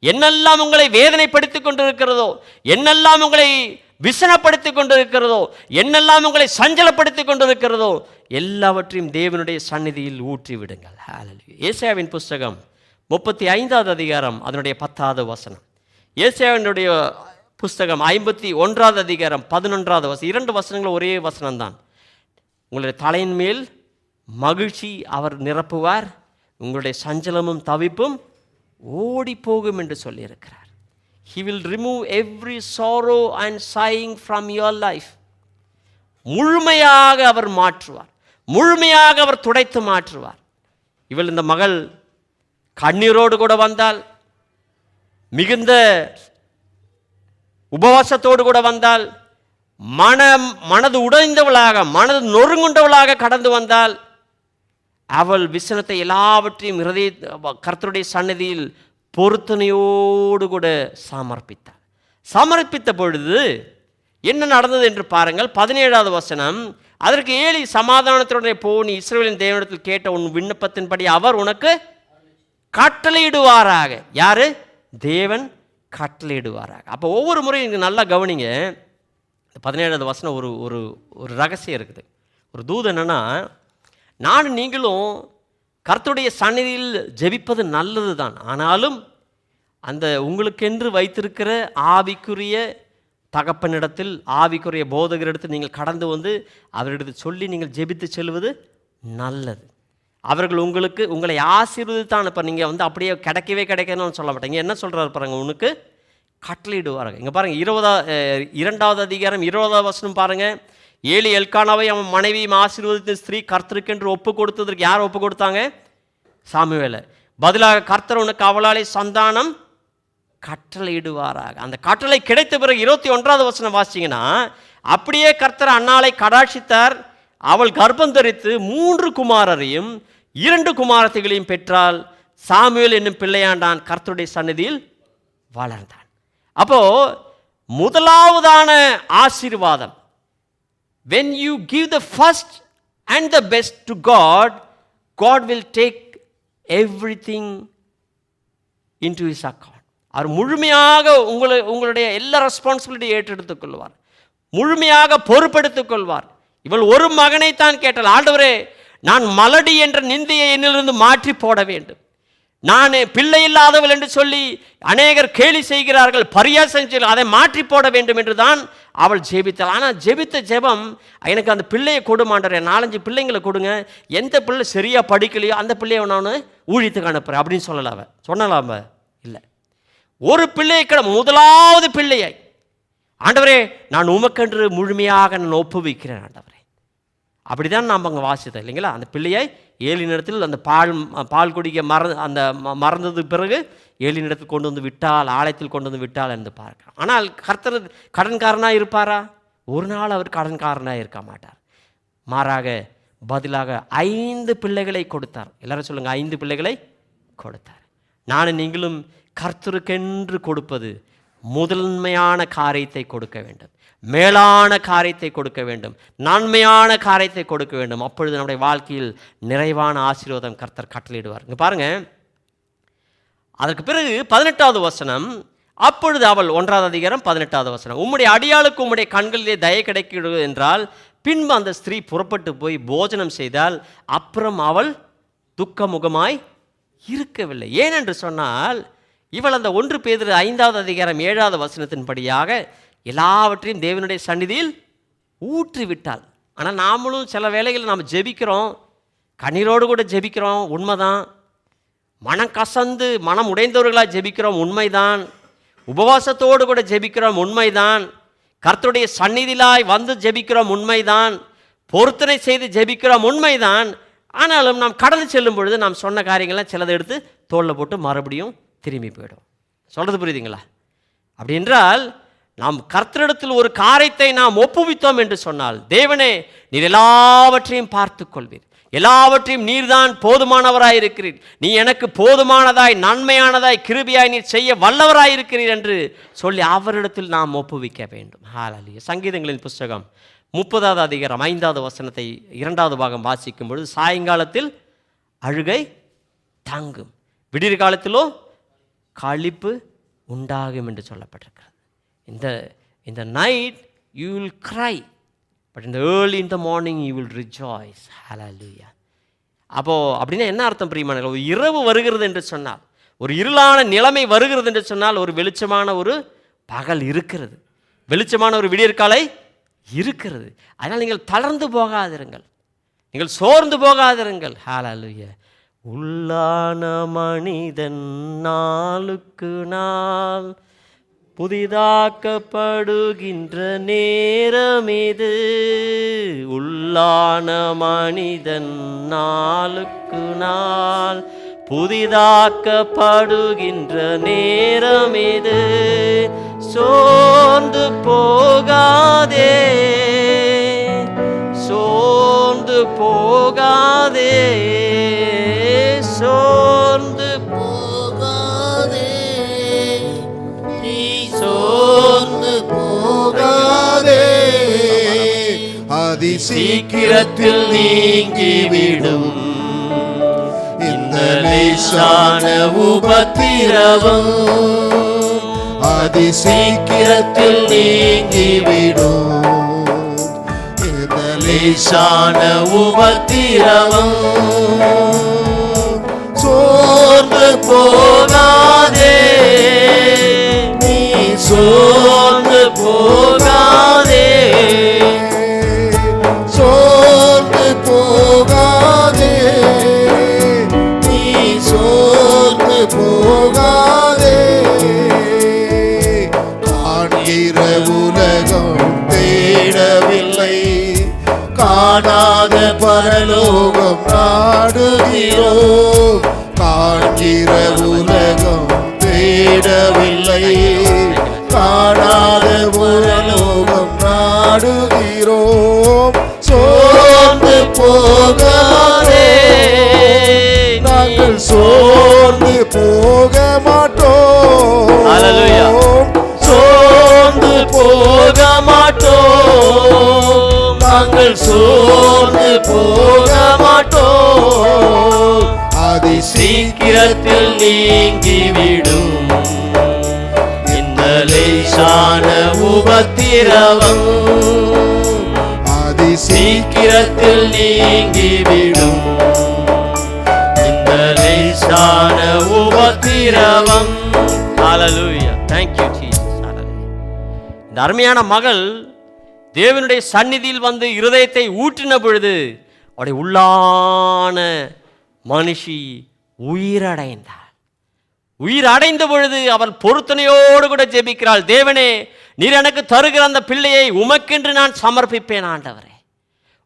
என்னெல்லாம் உங்களை வேதனைப்படுத்திக் கொண்டிருக்கிறதோ, என்னெல்லாம் உங்களை விசனப்படுத்திக் கொண்டிருக்கிறதோ, என்னெல்லாம் உங்களை சஞ்சலப்படுத்திக் கொண்டிருக்கிறதோ, எல்லாவற்றையும் தேவனுடைய சந்நிதியில் ஊற்றி விடுங்கள். ஹல்லேலூயா. ஏசாயாவின் புஸ்தகம் 35வது அதிகாரம் அதனுடைய 10வது வசனம். ஏசாயாவினுடைய புஸ்தகம் 51வது அதிகாரம் 11வது வசனம். 2 வசனங்கள் ஒரே வசனம்தான். உங்களுடைய தலையின் மேல் மகிழ்ச்சி அவர் நிரப்புவார், உங்களுடைய சஞ்சலமும் தவிப்பும் ஓடி போகும் என்று சொல்லியிருக்கிறார். He will remove every sorrow and sighing from your life. முழுமையாக அவர் மாற்றுவார், முழுமையாக அவர் துடைத்து மாற்றுவார். இவள் இந்த மகள் கண்ணீரோடு கூட வந்தால், மிகுந்த உபவாசத்தோடு கூட வந்தால், மனது உடைந்தவளாக, மனது நொறுங்குண்டவளாக கடந்து வந்தால், அவள் விசனத்தை எல்லாவற்றையும் கர்த்தருடைய சந்நிதியில் பொருத்தனையோடு கூட சமர்ப்பித்தாள். சமர்ப்பித்த பொழுது என்ன நடந்தது என்று பாருங்கள். 17வது வசனம். அதற்கு ஏலி சமாதானத்துடனே நீ இஸ்ரவேலின் தேவனிடத்தில் கேட்ட உன் விண்ணப்பத்தின்படி அவர் உனக்கு கட்டளையிடுவாராக. யாரு? தேவன் கட்டளையிடுவாராக. அப்போ ஒவ்வொரு முறையும் இங்கே நல்லா கவனிங்க. 17வது வசனம் ஒரு ஒரு ஒரு ரகசியம் இருக்குது. ஒரு தூதன் என்னன்னா, நானும் நீங்களும் கர்த்தருடைய சந்நிதியில் ஜெபிப்பது நல்லது தான். ஆனாலும் அந்த உங்களுக்கென்று வைத்திருக்கிற ஆவிக்குரிய தகப்பனிடத்தில், ஆவிக்குரிய போதகரிடத்தில் நீங்கள் கடந்து வந்து அவரிடத்தில் சொல்லி நீங்கள் ஜெபித்து செல்வது நல்லது. அவர்கள் உங்களை ஆசீர்வதித்தான். இப்போ நீங்கள் வந்து அப்படியே கிடைக்கணும்னு சொல்ல மாட்டேங்க. என்ன சொல்கிறாரு பாருங்க, உனக்கு கட்டளையிடுவாருங்க. இங்கே பாருங்கள் 2வது அதிகாரம் 20வது வசனம் பாருங்கள். ஏலி எல்கானாவை அவன் மனைவியும் ஆசீர்வதித்த ஸ்திரீ கர்த்தருக்கென்று ஒப்பு கொடுத்ததற்கு யார் ஒப்பு கொடுத்தாங்க? சாமுவேலை. பதிலாக கர்த்தர் உனக்கு அவளாலே சந்தானம் கட்டளையிடுவாராக. அந்த கட்டளை கிடைத்த பிறகு 21வது வசனம் வாசிங்கன்னா, அப்படியே கர்த்தர் அன்னாளை கடாட்சித்தார். அவள் கர்ப்பம் தரித்து 3 குமாரரையும் 2 குமாரத்திகளையும் பெற்றாள். சாமுவேல் என்னும் பிள்ளையாண்டான், கர்த்தருடைய சந்நிதியில் வளர்ந்தான். அப்போ முதலாவதான ஆசீர்வாதம், when you give the first and the best to God, God will take everything into his account. அவர் முழுமையாக உங்களுடைய எல்லா ரெஸ்பான்சிபிலிட்டியை ஏற்றெடுத்துக் கொள்வார், முழுமையாக பொறுப்பெடுத்துக் கொள்வார். இவள் ஒரு மகனைத்தான் கேட்டாள். ஆண்டவரே, நான் மலடி என்ற நிந்தையை என்னிலிருந்து மாற்றி போட வேண்டும். நான் பிள்ளை இல்லாதவள் என்று சொல்லி அநேகர் கேலி செய்கிறார்கள், பரியாசம் செய்கிறார்கள், அதை மாற்றி போட வேண்டும் என்று தான் அவள் ஜெபித்தாள். ஆனால் ஜெபித்த ஜெபம், எனக்கு அந்த பிள்ளையை கொடுமாண்டறேன், 4-5 பிள்ளைங்களை கொடுங்க, எந்த பிள்ளை சரியாக படிக்கலையோ அந்த பிள்ளையை நான் ஊழியத்துக்கு அனுப்புகிறேன் அப்படின்னு சொல்லலாம இல்லை. ஒரு பிள்ளையை முதலாவது பிள்ளையை, ஆண்டவரே நான் உமக்கென்று முழுமையாக நான் ஒப்புவிக்கிறேன் ஆண்டவரே, அப்படிதான் நாம் அங்கே வாசித்தோம் இல்லைங்களா? அந்த பிள்ளையை ஏலினிடத்தில் அந்த பால் குடிக்க மறந்தது பிறகு ஏலினிடத்தில் கொண்டு வந்து விட்டால், ஆலயத்தில் கொண்டு வந்து விட்டால் என்று பார்க்கலாம். ஆனால் கர்த்தர் கடன்காரனாக இருப்பாரா? ஒரு நாள் அவர் கடன்காரனாக இருக்க மாட்டார். மாறாக பதிலாக 5 பிள்ளைகளை கொடுத்தார். எல்லாரும் சொல்லுங்கள், 5 பிள்ளைகளை கொடுத்தார். நானும் நீங்களும் கர்த்தருக்கென்று கொடுப்பது முதன்மையான காரியத்தை கொடுக்க வேண்டும், மேலான காரியத்தை கொடுக்க வேண்டும், நன்மையான காரியத்தை கொடுக்க வேண்டும். அப்பொழுது நம்முடைய வாழ்க்கையில் நிறைவான ஆசீர்வாதம் கர்த்தர் கட்டளையிடுவார். இங்கே பாருங்கள், அதற்கு பிறகு 18வது வசனம். அப்பொழுது அவள் 1வது அதிகாரம் 18வது வசனம். உம்முடைய அடியாளுக்கு உம்முடைய கண்களிலே தயை கிடைக்கிறது என்றால், பின்பு அந்த ஸ்திரீ புறப்பட்டு போய் போஜனம் செய்தால், அப்புறம் அவள் துக்கமுகமாய் இருக்கவில்லை. ஏனென்று சொன்னால், இவள் அந்த 1 பேதுரு 5வது அதிகாரம் 7வது வசனத்தின்படியாக எல்லாவற்றையும் தேவனுடைய சந்நிதியில் ஊற்றிவிட்டாள். ஆனால் நாமளும் சில வேளைகளில் நாம் ஜெபிக்கிறோம், கண்ணீரோடு கூட ஜெபிக்கிறோம், உண்மைதான். மனம் கசந்து மனம் உடைந்தவர்களாக ஜெபிக்கிறோம், உண்மைதான். உபவாசத்தோடு கூட ஜெபிக்கிறோம், உண்மைதான். கர்த்தருடைய சந்நிதியிலாய் வந்து ஜெபிக்கிறோம், உண்மைதான். பொருத்தனை செய்து ஜெபிக்கிறோம், உண்மைதான். ஆனாலும் நாம் கடந்து செல்லும் பொழுது நாம் சொன்ன காரியங்கள்லாம் சிலதை எடுத்து தோளில் போட்டு மறுபடியும் திரும்பி போயிடும். சொல்கிறது புரியுதுங்களா? அப்படி என்றால் நாம் கர்த்தரிடத்தில் ஒரு காரியத்தை நாம் ஒப்புவித்தோம் என்று சொன்னால், தேவனே நீர் எல்லாவற்றையும் பார்த்து கொள்வீர், எல்லாவற்றையும் நீர்தான் போதுமானவராய் இருக்கிறீர், நீ எனக்கு போதுமானதாய் நன்மையானதாய் கிருபையாய் நீர் செய்ய வல்லவராய் இருக்கிறீர் என்று சொல்லி அவரிடத்தில் நாம் ஒப்புவிக்க வேண்டும். ஹல்லேலூயா. சங்கீதங்களின் புஸ்தகம் 30வது அதிகாரம் 5வது வசனத்தை 2வது பாகம் வாசிக்கும் பொழுது, சாயங்காலத்தில் அழுகை தங்கும், விடியற் காலத்திலோ களிப்பு உண்டாகும் என்று சொல்லப்பட்டிருக்கிறது. இந்த night you will cry, but in the early in the morning you will rejoice. Hallelujah. அப்படின்னா என்ன அர்த்தம் பிரியமானவர்களே? ஒரு இரவு வருகிறது என்று சொன்னால், ஒரு இருளான நிலைமை வருகிறது என்று சொன்னால், ஒரு வெளிச்சமான ஒரு பகல் இருக்கிறது, வெளிச்சமான ஒரு விடியற்காலை இருக்கிறது. அதனால் நீங்கள் தளர்ந்து போகாதிருங்கள், நீங்கள் சோர்ந்து போகாதிருங்கள். ஹல்லேலூயா. உள்ளான மனிதன் நாளுக்கு நாள் புதிதாக்கப்படுகின்ற நேரம் இது. உள்ளான மனிதன் நாளுக்கு நாள் புதிதாக்கப்படுகின்ற நேரம் இது. சோர்ந்து போகாதே, சோர்ந்து போகாதே, சோர்ந்து போகாதே, நீ சோர்ந்து போகாதே, அதி சீக்கிரத்தில் நீங்கிவிடும் இந்த லேசான உபத்திரவம். அதி சீக்கிரத்தில் நீங்கிவிடும் இந்த லேசான உபத்திரவம். சோர்ந்து போகாதே, நீ சோர்ந்து போகாதே, சோர்ந்து போகாதே, நீ சோர்ந்து போகாதே. காண்கிற உலகம் தேடவில்லை, காணாத பரலோகம் நாடுகிறோம். காண்கிற உலகம் தேடவில்லை, காணாத பரலோகம் நாடுகிறோம். சோர்ந்து போகாதே, நாங்கள் சோர்ந்து போக மாட்டோம். ஹல்லேலூயா. சோர்ந்து போக மாட்டோம், நாங்கள் சோர்ந்து போக மாட்டோம். அதி சீக்கிரத்தில் நீங்கிவிடும் இந்த லேசான உபத்திரவம். அதி சீக்கிரத்தில் நீங்கிவிடும் இந்த லேசான உபத்திரவம். ஹல்லேலூயா. Thank you Jesus. ஹல்லேலூயா. இந்த அருமையான மகள் தேவனுடைய சந்நிதியில் வந்து இருதயத்தை ஊற்றின பொழுது அவருடைய உள்ளான மனுஷி உயிரடைந்தாள். உயிரடைந்த பொழுது அவள் பொருத்தனையோடு கூட ஜெபிக்கிறாள். தேவனே, நீர் எனக்கு தருகிற அந்த பிள்ளையை உமக்கென்று நான் சமர்ப்பிப்பேன் ஆண்டவரே,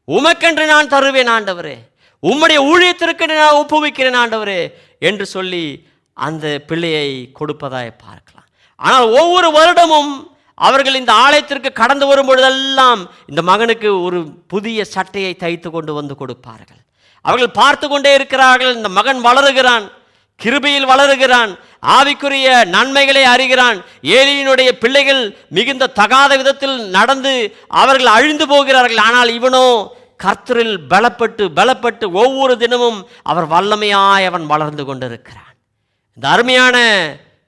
உமக்கென்று நான் தருவேன் ஆண்டவரே, உம்முடைய ஊழியத்திற்கு நான் ஒப்புவிக்கிறேன் ஆண்டவரே என்று சொல்லி அந்த பிள்ளையை கொடுப்பதாய் பார்க்கலாம். ஆனால் ஒவ்வொரு வருடமும் அவர்கள் இந்த ஆலயத்திற்கு கடந்து வரும் பொழுதெல்லாம் இந்த மகனுக்கு ஒரு புதிய சட்டையை தைத்து கொண்டு வந்து கொடுப்பார்கள். அவர்கள் பார்த்து கொண்டே இருக்கிறார்கள். இந்த மகன் வளருகிறான், கிருபையில் வளருகிறான், ஆவிக்குரிய நன்மைகளை அறிகிறான். ஏலியினுடைய பிள்ளைகள் மிகுந்த தகாத விதத்தில் நடந்து அவர்கள் அழிந்து போகிறார்கள். ஆனால் இவனோ கர்த்தரில் பலப்பட்டு ஒவ்வொரு தினமும் அவர் வல்லமையாய் அவன் வளர்ந்து கொண்டிருக்கிறான். இந்த அருமையான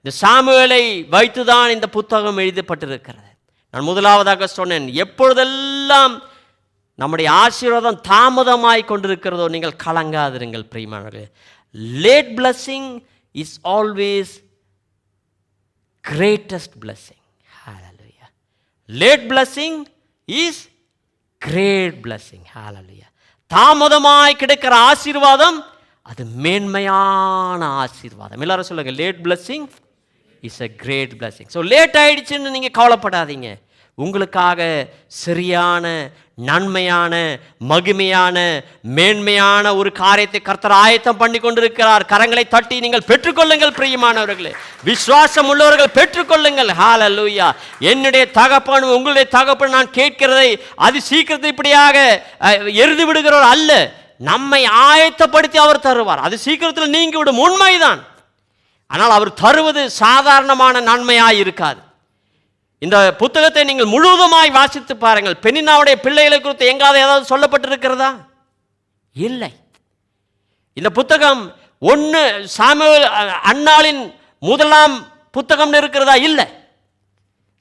இந்த சாமுவேலை வைத்துதான் இந்த புத்தகம் எழுதப்பட்டிருக்கிறது. நான் முதலாவதாக சொன்னேன், எப்பொழுதெல்லாம் நம்முடைய ஆசீர்வாதம் தாமதமாய் கொண்டிருக்கிறதோ நீங்கள் கலங்காதிருங்கள் பிரியமானவர்களே. Late blessing is always greatest blessing. Hallelujah. Late blessing is great blessing. Hallelujah. தாமதமாய் கிடைக்கிற ஆசீர்வாதம் அது மேன்மையான ஆசீர்வாதம். எல்லாரும் சொல்லுங்க, late blessing is a great blessing. So late ஆயிடுச்சுன்னு நீங்கள் கவலைப்படாதீங்க. உங்களுக்காக சரியான நன்மையான மகிமையான மேன்மையான ஒரு காரியத்தை கர்த்தர் ஆயத்தம் பண்ணி கொண்டிருக்கிறார். கரங்களை தட்டி நீங்கள் பெற்றுக்கொள்ளுங்கள் பிரியமானவர்களே. விசுவாசம் உள்ளவர்கள் பெற்றுக்கொள்ளுங்கள். ஹல்லேலூயா. என்னுடைய தகப்பன் உங்களுடைய தகப்பன் நான் கேட்கிறதை அது சீக்கிரத்தை இப்படியாக எரிந்து விடுகிறவர் அல்ல. நம்மை ஆயத்தப்படுத்தி அவர் தருவார். அது சீக்கிரத்தில் நீங்கிவிடும், உண்மைதான். ஆனால் அவர் தருவது சாதாரணமான நன்மையாய் இருக்காது. இந்த புத்தகத்தை நீங்கள் முழுவதுமாய் வாசித்து பாருங்கள். பெனின்னாவுடைய பிள்ளைகளை குறித்து எங்காவது ஏதாவது சொல்லப்பட்டிருக்கிறதா? இல்லை. இந்த புத்தகம் ஒன்று சாமுவேல் அன்னாளின் முதலாம் புத்தகம் இருக்கிறதா? இல்லை.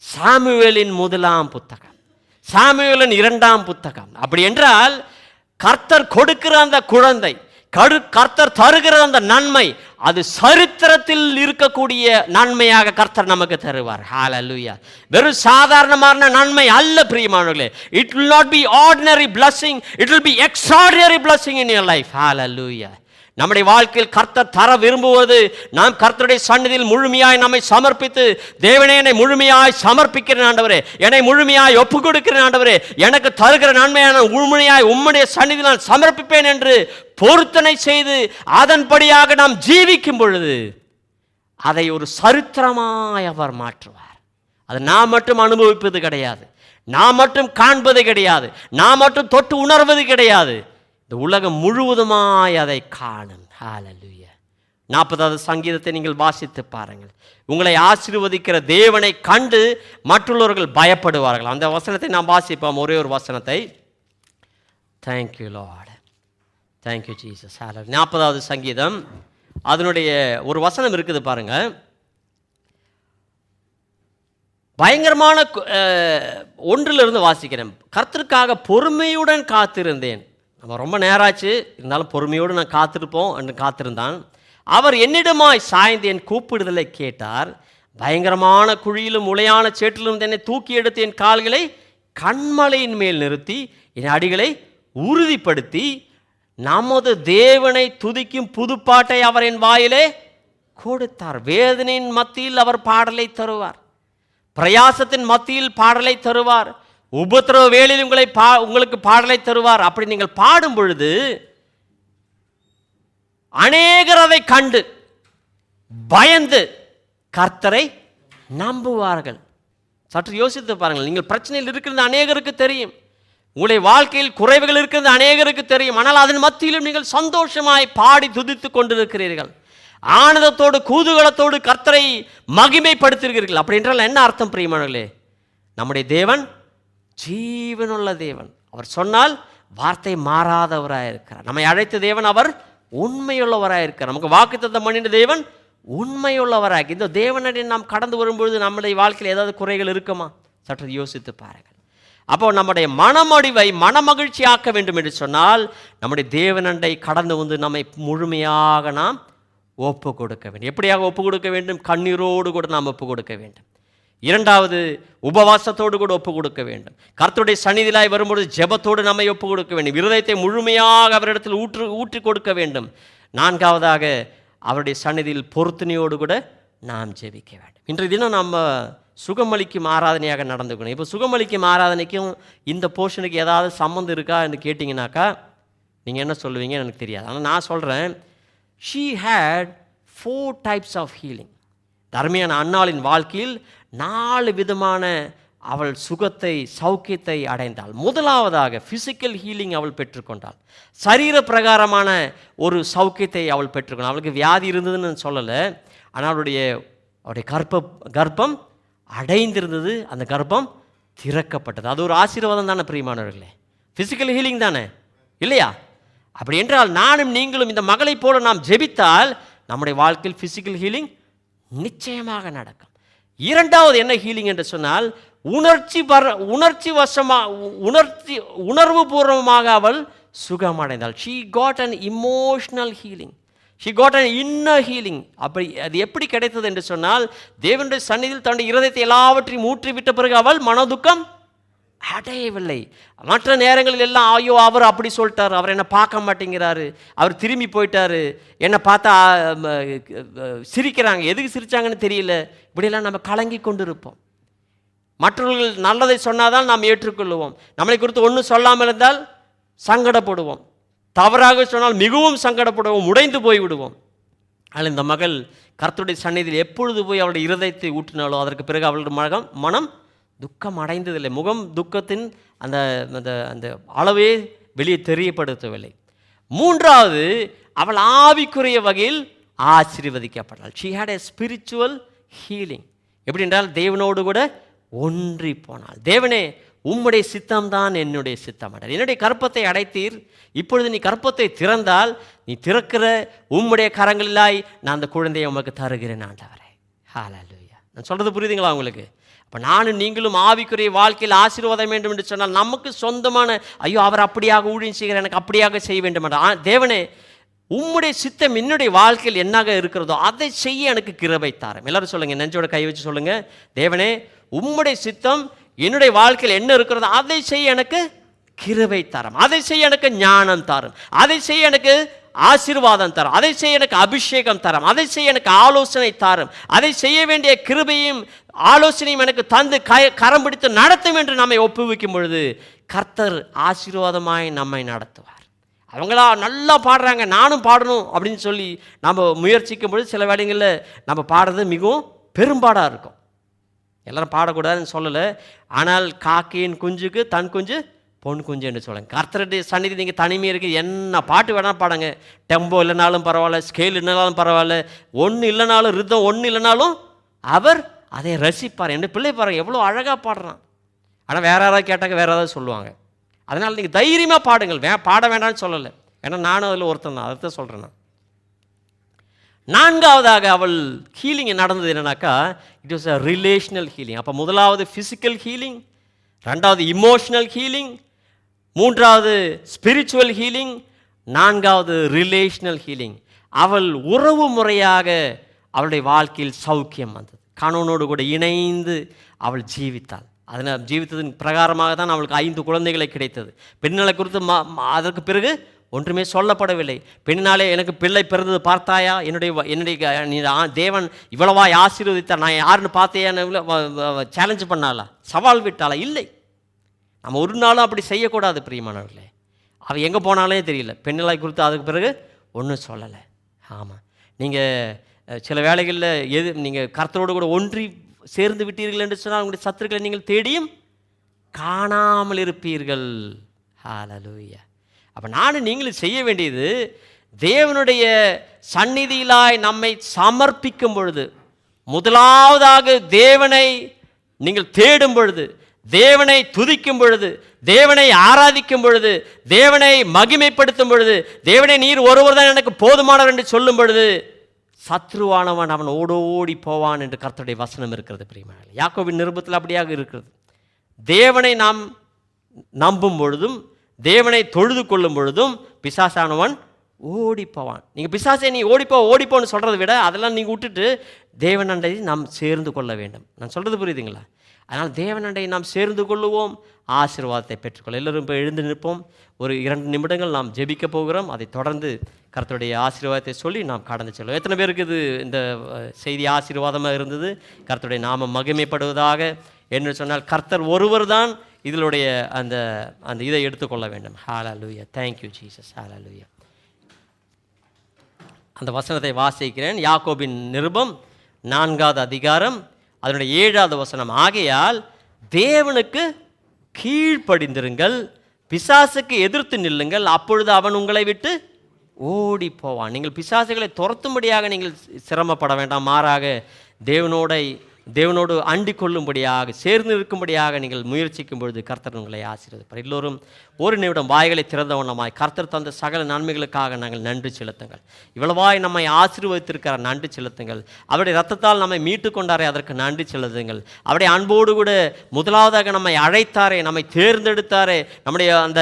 சாமுவேலின் முதலாம் புத்தகம், சாமுவேலின் இரண்டாம் புத்தகம். அப்படி என்றால் கர்த்தர் கொடுக்கிற அந்த குழந்தை, கர்த்தர் தருகிற அந்த நன்மை, அது சரித்திரத்தில் இருக்கக்கூடிய நன்மையாக கர்த்தர் நமக்கு தருவார். ஹல்லேலூயா. வெறும் சாதாரணமான நன்மை அல்ல பிரியமானவர்களே. It will not be ordinary blessing, it will be extraordinary blessing in your life. ஹல்லேலூயா. நம்முடைய வாழ்க்கையில் கர்த்தர் தர விரும்புவது, நாம் கர்த்தருடைய சந்நிதியில் முழுமையாய் நம்மை சமர்ப்பித்து, தேவனே என்னை முழுமையாய் சமர்ப்பிக்கிறேன் ஆண்டவரே, என்னை முழுமையாய் ஒப்பு கொடுக்கிறேன் ஆண்டவரே, எனக்கு தருகிற நன்மையான முழுமையாய் உம்முடைய சந்நிதியில் நான் சமர்ப்பிப்பேன் என்று பொருத்தனை செய்து அதன்படியாக நாம் ஜீவிக்கும் பொழுது அதை ஒரு சரித்திரமாய் அவர் மாற்றுவார். அது நாம் மட்டும் அனுபவிப்பது கிடையாது, நாம் மட்டும் காண்பது கிடையாது, நாம் மட்டும் தொட்டு உணர்வது கிடையாது. இந்த உலகம் முழுவதுமாய் அதை காணும். ஹல்லேலூயா. 40வது சங்கீதத்தை நீங்கள் வாசித்து பாருங்கள். உங்களை ஆசீர்வதிக்கிற தேவனை கண்டு மற்றவர்கள் பயப்படுவார்கள். அந்த வசனத்தை நாம் வாசிப்போம். ஒரே ஒரு வசனத்தை. Thank you lord, thank you Jesus. Hallelujah. 40வது சங்கீதம், அதனுடைய ஒரு வசனம் இருக்குது பாருங்க. பயங்கரமான ஒன்றிலிருந்து வாசிக்கிறேன். கர்த்தருக்காக பொறுமையுடன் காத்திருந்தேன். நம்ம ரொம்ப நேராச்சு, இருந்தாலும் பொறுமையோடு நான் காத்திருப்போம் என்று காத்திருந்தான். அவர் என்னிடமாய் சாய்ந்து என் கூப்பிடுதலை கேட்டார். பயங்கரமான குழியிலும் உளையான சேற்றிலும் என்னை தூக்கி எடுத்து என் கால்களை கண்மலையின் மேல் நிறுத்தி என் அடிகளை உறுதிப்படுத்தி, நமது தேவனை துதிக்கும் புதுப்பாட்டை அவர் என் வாயிலே கொடுத்தார். வேதனையின் மத்தியில் அவர் பாடலை தருவார், பிரயாசத்தின் மத்தியில் பாடலை தருவார், உபத்திரவ வேளையில் உங்களுக்கு பாடலை தருவார். அப்படி நீங்கள் பாடும் பொழுது அநேகர் அதை கண்டு பயந்து கர்த்தரை நம்புவார்கள். சற்று யோசித்து பாருங்கள். நீங்கள் பிரச்சனையில் இருக்கிறது அநேகருக்கு தெரியும், உங்களுடைய வாழ்க்கையில் குறைவுகள் இருக்கிறது அநேகருக்கு தெரியும். ஆனால் அதன் மத்தியிலும் நீங்கள் சந்தோஷமாய் பாடி துதித்து கொண்டிருக்கிறீர்கள், ஆனந்தத்தோடு கூதுகளத்தோடு கர்த்தரை மகிமைப்படுத்துகிறீர்கள். அப்படி என்றால் என்ன அர்த்தம் பிரியமானவர்களே? நம்முடைய தேவன் ஜீவனுள்ள தேவன். அவர் சொன்னால் வார்த்தை மாறாதவராக இருக்கிறார். நம்மை அழைத்த தேவன் அவர் உண்மையுள்ளவராக இருக்கிறார். நமக்கு வாக்குத்தத்தம் பண்ணின தேவன் உண்மையுள்ளவராக. இந்த தேவனடி நாம் கடந்து வரும்பொழுது நம்முடைய வாழ்க்கையில் ஏதாவது குறைகள் இருக்குமா? சற்று யோசித்து பாருங்கள். அப்போ நம்முடைய மனமடிவை மனமகிழ்ச்சி ஆக்க வேண்டும் என்று சொன்னால் நம்முடைய தேவனண்டை கடந்து வந்து நம்மை முழுமையாக நாம் ஒப்பு கொடுக்க வேண்டும். எப்படியாக ஒப்பு கொடுக்க வேண்டும்? கண்ணீரோடு கூட நாம் ஒப்பு கொடுக்க வேண்டும். இரண்டாவது, உபவாசத்தோடு கூட ஒப்பு கொடுக்க வேண்டும். கர்த்தருடைய சந்நிதியிலாய் வரும்பொழுது ஜெபத்தோடு நம்மை ஒப்பு கொடுக்க வேண்டும். இருதயத்தை முழுமையாக அவரிடத்தில் ஊற்றி கொடுக்க வேண்டும். நான்காவதாக, அவருடைய சந்நிதியில் பொருத்தனையோடு கூட நாம் ஜெபிக்க வேண்டும். இன்றைய தினம் நம்ம சுகமளிக்கும் ஆராதனையாக நடந்துக்கணும். இப்போ சுகமளிக்கும் ஆராதனைக்கும் இந்த போர்ஷனுக்கு ஏதாவது சம்மந்தம் இருக்கா என்று கேட்டிங்கனாக்கா நீங்கள் என்ன சொல்லுவீங்கன்னு எனக்கு தெரியாது. ஆனால் நான் சொல்கிறேன், she had 4 types of healing. தர்மியான அன்னாளின் வாழ்க்கையில் 4 விதமான அவள் சுகத்தை சௌக்கியத்தை அடைந்தாள். முதலாவதாக ஃபிசிக்கல் ஹீலிங் அவள் பெற்றுக்கொண்டாள். சரீர பிரகாரமான ஒரு சௌக்கியத்தை அவள் பெற்றுக்கொண்டாள். அவளுக்கு வியாதி இருந்ததுன்னு சொல்லலை, ஆனால் அவருடைய கர்ப்பம் அடைந்திருந்தது, அந்த கர்ப்பம் திறக்கப்பட்டது. அது ஒரு ஆசீர்வாதம் தானே பிரியமானவர்களே? ஃபிசிக்கல் ஹீலிங் தானே, இல்லையா? அப்படி என்றால் நானும் நீங்களும் இந்த மகளை போல நாம் ஜெபித்தால் நம்முடைய வாழ்க்கையில் ஃபிசிக்கல் ஹீலிங் நிச்சயமாக நடக்கும். இரண்டாவது என்ன ஹீலிங் என்று சொன்னால், உணர்வு பூர்வமாக அவள் சுகமடைந்தாள். she got an emotional healing, she got an inner healing. அப்படி அது எப்படி கிடைத்தது என்று சொன்னால், தேவனுடைய சந்நிதியில் தன்னுடைய இருதயத்தை எல்லாவற்றையும் ஊற்றிவிட்ட பிறகு அவள் மனதுக்கம் அடையவில்லை. மற்ற நேரங்களில் எல்லாம் ஐயோ அவர் அப்படி சொல்லிட்டார், அவர் என்னை பார்க்க மாட்டேங்கிறாரு, அவர் திரும்பி போயிட்டாரு, என்னை பார்த்தா சிரிக்கிறாங்க, எதுக்கு சிரித்தாங்கன்னு தெரியல, இப்படியெல்லாம் நம்ம கலங்கி கொண்டு இருப்போம். மற்றவர்கள் நல்லதை சொன்னாதான் நாம் ஏற்றுக்கொள்ளுவோம். நம்மளை குறித்து ஒன்றும் சொல்லாமல் இருந்தால் சங்கடப்படுவோம். தவறாக சொன்னால் மிகவும் சங்கடப்படுவோம், உடைந்து போய்விடுவோம். ஆனால் இந்த மகள் கர்த்தருடைய சந்நிதியில் எப்பொழுது போய் அவளுடைய இருதயத்தை ஊற்றினாலோ அதற்கு பிறகு அவளுடைய மனம் துக்கம் அடைந்ததில்லை. முகம் துக்கத்தின் அந்த அந்த அந்த அளவே வெளியே தெரியப்படுத்தவில்லை. மூன்றாவது, அவள் ஆவிக்குரிய வகையில் ஆசீர்வதிக்கப்பட்டாள். she had a spiritual healing. எப்படி என்றால் தேவனோடு கூட ஒன்றி போனாள். தேவனே, உம்முடைய சித்தம்தான் என்னுடைய சித்தம். என்னுடைய கற்பத்தை அடைத்தீர், இப்பொழுது நீ கற்பத்தை திறந்தால் நீ திறக்கிற உம்முடைய கரங்களிலாய் நான் அந்த குழந்தையை உமக்கு தருகிறேன் ஆண்டவரே. ஹல்லேலூயா. நான் சொல்கிறது புரியுதுங்களா உங்களுக்கு? அப்போ நானும் நீங்களும் ஆவிக்குரிய வாழ்க்கையில் ஆசீர்வாதம் வேண்டும் என்று சொன்னால் நமக்கு சொந்தமான ஐயோ அவர் அப்படியாக ஊழியம் செய்கிற எனக்கு அப்படியாக செய்ய வேண்டும் என்ற தேவனே, உம்முடைய சித்தம் என்னுடைய வாழ்க்கையில் என்னாக இருக்கிறதோ அதை செய்ய எனக்கு கிருபை தாரும். எல்லாரும் சொல்லுங்கள், நெஞ்சோட கை வச்சு சொல்லுங்கள், தேவனே உம்முடைய சித்தம் என்னுடைய வாழ்க்கையில் என்ன இருக்கிறதோ அதை செய்ய எனக்கு கிருபை தாரும், அதை செய்ய எனக்கு ஞானம் தாரும், அதை செய்ய எனக்கு ஆசீர்வாதம் தரும், அதை செய்ய எனக்கு அபிஷேகம் தரும், அதை செய்ய எனக்கு ஆலோசனை தாரும், அதை செய்ய வேண்டிய கிருபையும் ஆலோசனையும் எனக்கு தந்து கரம் பிடித்து நடத்தும் என்று நம்மை ஒப்புவிக்கும் பொழுது கர்த்தர் ஆசீர்வாதமாய் நம்மை நடத்துவார். அவங்களா நல்லா பாடுறாங்க, நானும் பாடணும் அப்படின்னு சொல்லி நம்ம முயற்சிக்கும் பொழுது சில வேளைகளில் நம்ம பாடுறது மிகவும் பெரும்பாடாக இருக்கும். எல்லாரும் பாடக்கூடாதுன்னு சொல்லலை, ஆனால் காக்கையின் குஞ்சுக்கு தன் குஞ்சு பொன் குஞ்சு என்று சொல்லுங்க. கர்த்தருடைய சந்நிதி நீங்கள் தனிமையாக இருக்குது, என்ன பாட்டு வேணால் பாடுங்க, டெம்போ இல்லைனாலும் பரவாயில்ல, ஸ்கேல் இல்லைனாலும் பரவாயில்ல, ஒன்று இல்லைனாலும் ரிதம் ஒன்று இல்லைனாலும் அவர் அதை ரசிப்பார். என் பிள்ளை பாருங்கள் எவ்வளோ அழகாக பாடுறான். ஆனால் வேறு யாராவது கேட்டாங்க வேறு ஏதாவது சொல்லுவாங்க. அதனால் நீங்கள் தைரியமாக பாடுங்கள், பாட வேண்டாம்னு சொல்லலை, ஏன்னா நானும் அதில் ஒருத்தன் தான், அதை தான் சொல்கிறேன் நான். நான்காவதாக அவள் ஹீலிங் நடந்தது என்னன்னாக்கா, it was a relational healing. அப்போ முதலாவது ஃபிசிக்கல் ஹீலிங், ரெண்டாவது இமோஷனல் ஹீலிங், மூன்றாவது ஸ்பிரிச்சுவல் ஹீலிங், நான்காவது ரிலேஷனல் ஹீலிங். அவள் உறவு முறையாக அவளுடைய வாழ்க்கையில் சௌக்கியம் வந்தது. கணவனோடு கூட இணைந்து அவள் ஜீவித்தாள். அதனால் ஜீவித்ததின் பிரகாரமாக தான் அவளுக்கு 5 குழந்தைகளை கிடைத்தது. பெண்களை குறித்து அதற்கு பிறகு ஒன்றுமே சொல்லப்படவில்லை. பெண்ணாலே எனக்கு பிள்ளை பிறந்தது பார்த்தாயா, என்னுடைய தேவன் இவ்வளவாய் ஆசீர்வதித்தார், நான் யாருன்னு பார்த்தையான்னு சேலஞ்சு பண்ணாளா, சவால் விட்டாளா? இல்லை. நம்ம ஒரு நாளும் அப்படி செய்யக்கூடாது பிரியமானவர்களே. அவள் எங்கே போனாலே தெரியல, பெண்களை குறித்து அதுக்கு பிறகு ஒன்றும் சொல்லலை. ஆமாம், நீங்கள் சில வேளைகளில் நீங்கள் கர்த்தரோடு கூட ஒன்றி சேர்ந்து விட்டீர்கள் என்று சொன்னால் உங்களுடைய சத்துருக்களை நீங்கள் தேடியும் காணாமல் இருப்பீர்கள். ஹல்லேலூயா. அப்போ நானும் நீங்களும் செய்ய வேண்டியது, தேவனுடைய சந்நிதியிலாய் நம்மை சமர்ப்பிக்கும் பொழுது, முதலாவதாக தேவனை நீங்கள் தேடும் பொழுது, தேவனை துதிக்கும் பொழுது, தேவனை ஆராதிக்கும் பொழுது, தேவனை மகிமைப்படுத்தும் பொழுது, தேவனை நீர் ஒருவர் தான் எனக்கு போதுமானவர் என்று சொல்லும் பொழுது சத்ருவானவன் அவன் ஓடோடி போவான் என்று கர்த்தருடைய வசனம் இருக்கிறது பிரியமானவர்களே. யாக்கோபின் நிருபத்தில் அப்படியாக இருக்கிறது. தேவனை நாம் நம்பும் பொழுதும் தேவனை தொழுது கொள்ளும் பொழுதும் பிசாசானவன் ஓடி போவான். நீங்கள் பிசாசை நீ ஓடிப்போன்னு சொல்கிறத விட அதெல்லாம் நீங்கள் விட்டுட்டு தேவனண்டை நாம் சேர்ந்து கொள்ள வேண்டும். நான் சொல்கிறது புரியுதுங்களா? அதனால் தேவனண்டை நாம் சேர்ந்து கொள்ளுவோம், ஆசீர்வாதத்தை பெற்றுக்கொள்ள. எல்லோரும் இப்போ எழுந்து நிற்போம். ஒரு 2 நிமிடங்கள் நாம் ஜெபிக்க போகிறோம். அதை தொடர்ந்து கர்த்தருடைய ஆசீர்வாதத்தை சொல்லி நாம் கடந்து செல்வோம். எத்தனை பேருக்கு இது இந்த செய்தி ஆசீர்வாதமாக இருந்தது? கர்த்தருடைய நாமம் மகிமைப்படுவதாக என்று சொன்னால் கர்த்தர் ஒருவர் தான் இதனுடைய அந்த அந்த இதை எடுத்துக்கொள்ள வேண்டும். ஹல்லேலூயா. Thank you Jesus. ஹல்லேலூயா. அந்த வசனத்தை வாசிக்கிறேன். யாக்கோபின் நிருபம் 4வது அதிகாரம் அதனுடைய 7வது வசனம். ஆகையால் தேவனுக்கு கீழ்ப்படிந்திருங்கள், பிசாசுக்கு எதிர்த்து நில்லுங்கள், அப்பொழுது அவன் உங்களை விட்டு ஓடி போவான். நீங்கள் பிசாசுகளை துரத்தும்படியாக நீங்கள் சிரமப்பட வேண்டாம், மாறாக தேவனோடு அண்டிக் கொள்ளும்படியாக சேர்ந்து இருக்கும்படியாக நீங்கள் முயற்சிக்கும் பொழுது கர்த்தர் உங்களை ஆசீர்வதிப்பார். எல்லோரும் ஒரு நிமிடம் வாய்களை திறந்தவண்ணமாய் கர்த்தர் தந்த சகல நன்மைகளுக்காக நாங்கள் நன்றி செலுத்துங்கள். இவ்வளவாய் நம்மை ஆசீர்வதித்திருக்கிற நன்றி செலுத்துங்கள். அவருடைய இரத்தத்தால் நம்மை மீட்டு கொண்டாரே, அதற்கு நன்றி செலுத்துங்கள். அவருடைய அன்போடு கூட முதலாவதாக நம்மை அழைத்தாரே, நம்மை தேர்ந்தெடுத்தாரே, நம்முடைய அந்த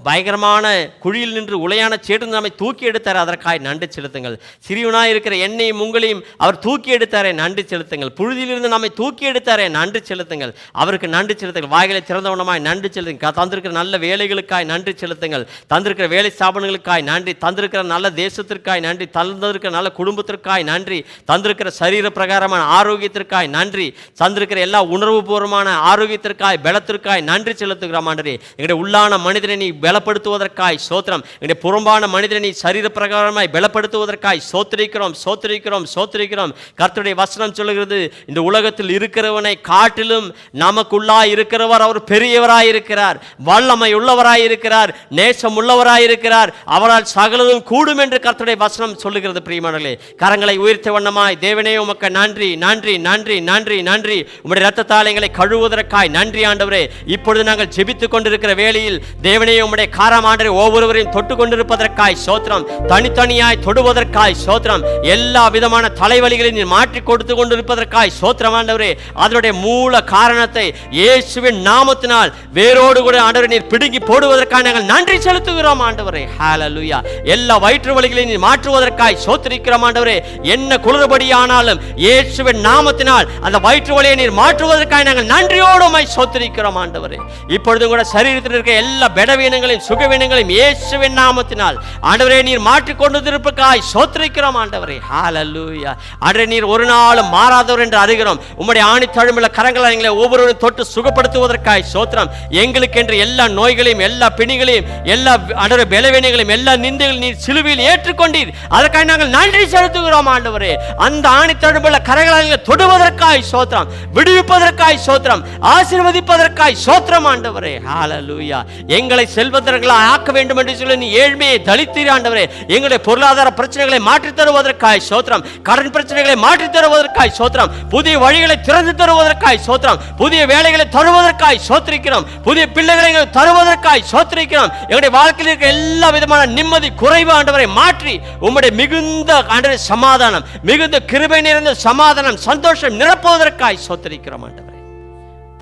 பயங்கரமான குழியில் நின்று உளையான சேட்டு நம்மை தூக்கி எடுத்தாரே, அதற்காக நன்றி செலுத்துங்கள். சிறியவனாய் இருக்கிற என்னையும் உங்களையும் அவர் தூக்கி எடுத்தாரே, நன்றி செலுத்துங்கள். புழுதியில் இருந்து நம்மை தூக்கி எடுத்தாரே, நன்றி செலுத்துங்கள். அவருக்கு நன்றி செலுத்துங்கள். வாய்களை திறந்தவனமாய் நன்றி செலுத்துங்கள். தந்திருக்கிற நல்ல வேலைகளுக்காய் நன்றி செலுத்துங்கள். தந்திருக்கிற வேலை ஸ்தாபனங்களுக்காய் நன்றி. தந்திருக்கிற நல்ல தேசத்திற்காய் நன்றி. தந்திருக்கிற நல்ல குடும்பத்திற்காய் நன்றி. தந்திருக்கிற சரீர பிரகாரமான ஆரோக்கியத்திற்காய் நன்றி. தந்திருக்கிற எல்லா உணர்வுபூர்வமான ஆரோக்கியத்திற்காய் பலத்திற்காய் நன்றி செலுத்துகிறோம் ஆண்டவரே. எங்களுடைய உள்ளான மனிதனை நீ பலப்படுத்துவதற்காய் சோத்திரம். எங்களுடைய புறம்பான மனிதனை நீ சரீர பிரகாரமாய் பலப்படுத்துவதற்காய் சோத்திரிக்கிறோம் சோத்திரிக்கிறோம் சோத்திரிக்கிறோம். கர்த்தருடைய வசனம் சொல்லுகிறது, இந்த உலகத்தில் இருக்கிறவனை காட்டிலும் நமக்குள்ளாய் இருக்கிறவர் அவர் பெரியவராய் இருக்கிறார், வல்லமை உள்ளவராய் இருக்கிறார், நேசம் உள்ளவராய் இருக்கிறார், அவரால் சகலதும் கூடும் என்று கர்த்தருடைய வசனம் சொல்லுகிறது. பிரியமானவர்களே, கரங்களை உயர்த்த வண்ணமாய் தேவனே உமக்கு நன்றி நன்றி நன்றி நன்றி நன்றி. உம்முடைய இரத்தத்தால் எங்களை கழுவுவதற்காய் நன்றி ஆண்டவரே. இப்பொழுது நாங்கள் ஜெபித்துக் கொண்டிருக்கிற வேளையில் தேவனே உம்முடைய காரம் ஆண்டவரே ஒவ்வொருவரையும் தொட்டு கொண்டிருப்பதற்காய் சோத்திரம். தனித்தனியாய் தொடுவதற்காய் சோத்திரம். எல்லா விதமான தலைவலிகளை நீர் மாற்றி கொடுத்து கொண்டிருப்பதற்காய் சோத்திரம் ஆண்டவரே. அதனுடைய மூல காரணத்தை இயேசுவின் நாமத்தினால் வேரோடு கூட ஆண்டவரே நீர் பிடுங்கி போடுவதற்காக நாங்கள் நன்றி செலுத்துகிறோம் ஆண்டவரே. ஹல்லேலூயா. எல்லா வயிற்று வலிகளை நீர் மாற்றுவதற்காய் சோத்திரிக்கிறோம் ஆண்டவரே. என்ன குளறுபடியானாலும் இயேசுவின் நாமத்தினால் அந்த வயிற்று வலியை நீர் மாற்றுவதற்காக நாங்கள் நன்றியோடு உம்மை சோத்திரிக்கிறோம் ஆண்டவரே. இப்பொழுதும் கூட சரீரத்தில் இருக்கிற எல்லா பலவீனங்களையும் சுகவீனங்களையும் இயேசுவின் நாமத்தினால் ஆண்டவரே நீர் மாற்றிக் கொண்டிருப்பதற்காய் சோத்திரிக்கிறோம் ஆண்டவரே. ஹல்லேலூயா. ஆண்டவரே நீர் ஒரு நாளும் மாறாதவர் என்று அறிகிறோம். உம்முடைய ஆணி தழும்புள்ள கரங்களால் எங்களை ஒவ்வொருவரும் தொட்டு சுகப்படுத்துவதற்காய் சோத்திரம். எங்களுக்கென்று எல்லா நோய்களையும் எல்லா பிணிகளையும் எல்லா ஆண்டவரே பலவீனங்களையும் எல்லா நிந்தைகளையும் நீர் சிலுவையில் ஏற்றுக்கொண்டீர். அதற்காக நாங்கள் நன்றி செலுத்துகிறோம் ஆண்டவரே. அந்த ஆணி தழும்புள்ள கரங்களால் எங்களை தொடுவதற்காய் சோத்திரம், விடுவிப்பதற்காய் சோத்திரம், ஆசீர்வதிப்பதற்காய் சோத்திரம் ஆண்டவரே. ஹல்லேலூயா. எங்களை செல்வந்தர்களாய் ஆக்க வேண்டும் என்று சொல்லி நீ ஏழ்மையை தளித்தீர் ஆண்டவரே. எங்களுடைய பொருளாதார பிரச்சனைகளை மாற்றி தருவதற்காய் சோத்திரம், கடன் பிரச்சனைகளை மாற்றி தருவதற்காய் சோத்திரம், புதிய வழிகளை திறந்து தருவதற்காய் சோத்திரம், புதிய வேலைகளை தருவதற்காய் சோத்திரிக்கிறோம், புதிய பிள்ளைகளை தருவதற்காய் சோத்திரிக்கிறோம். எங்களுடைய வாழ்க்கையில் இருக்கிற எல்லா விதமான நிம்மதி குறைவு ஆண்டவரை மாற்றி உம்முடைய மிகுந்த ஆண்டவரே சமாதானம், மிகுந்த கிருபை நிறைந்த சமாதானம், சந்தோஷம் நிரப்புவதற்காய் சோத்திரிக்கிறோம் ஆண்டவரே.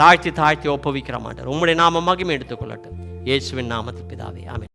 தாழ்த்தி தாழ்த்தி ஒப்புவிக்கிறோம் ஆண்டவர். உம்முடைய நாம மகிமை எடுத்துக்கொள்ளட்டும். இயேசுவின் நாமத்தில் பிதாவே, ஆமென்.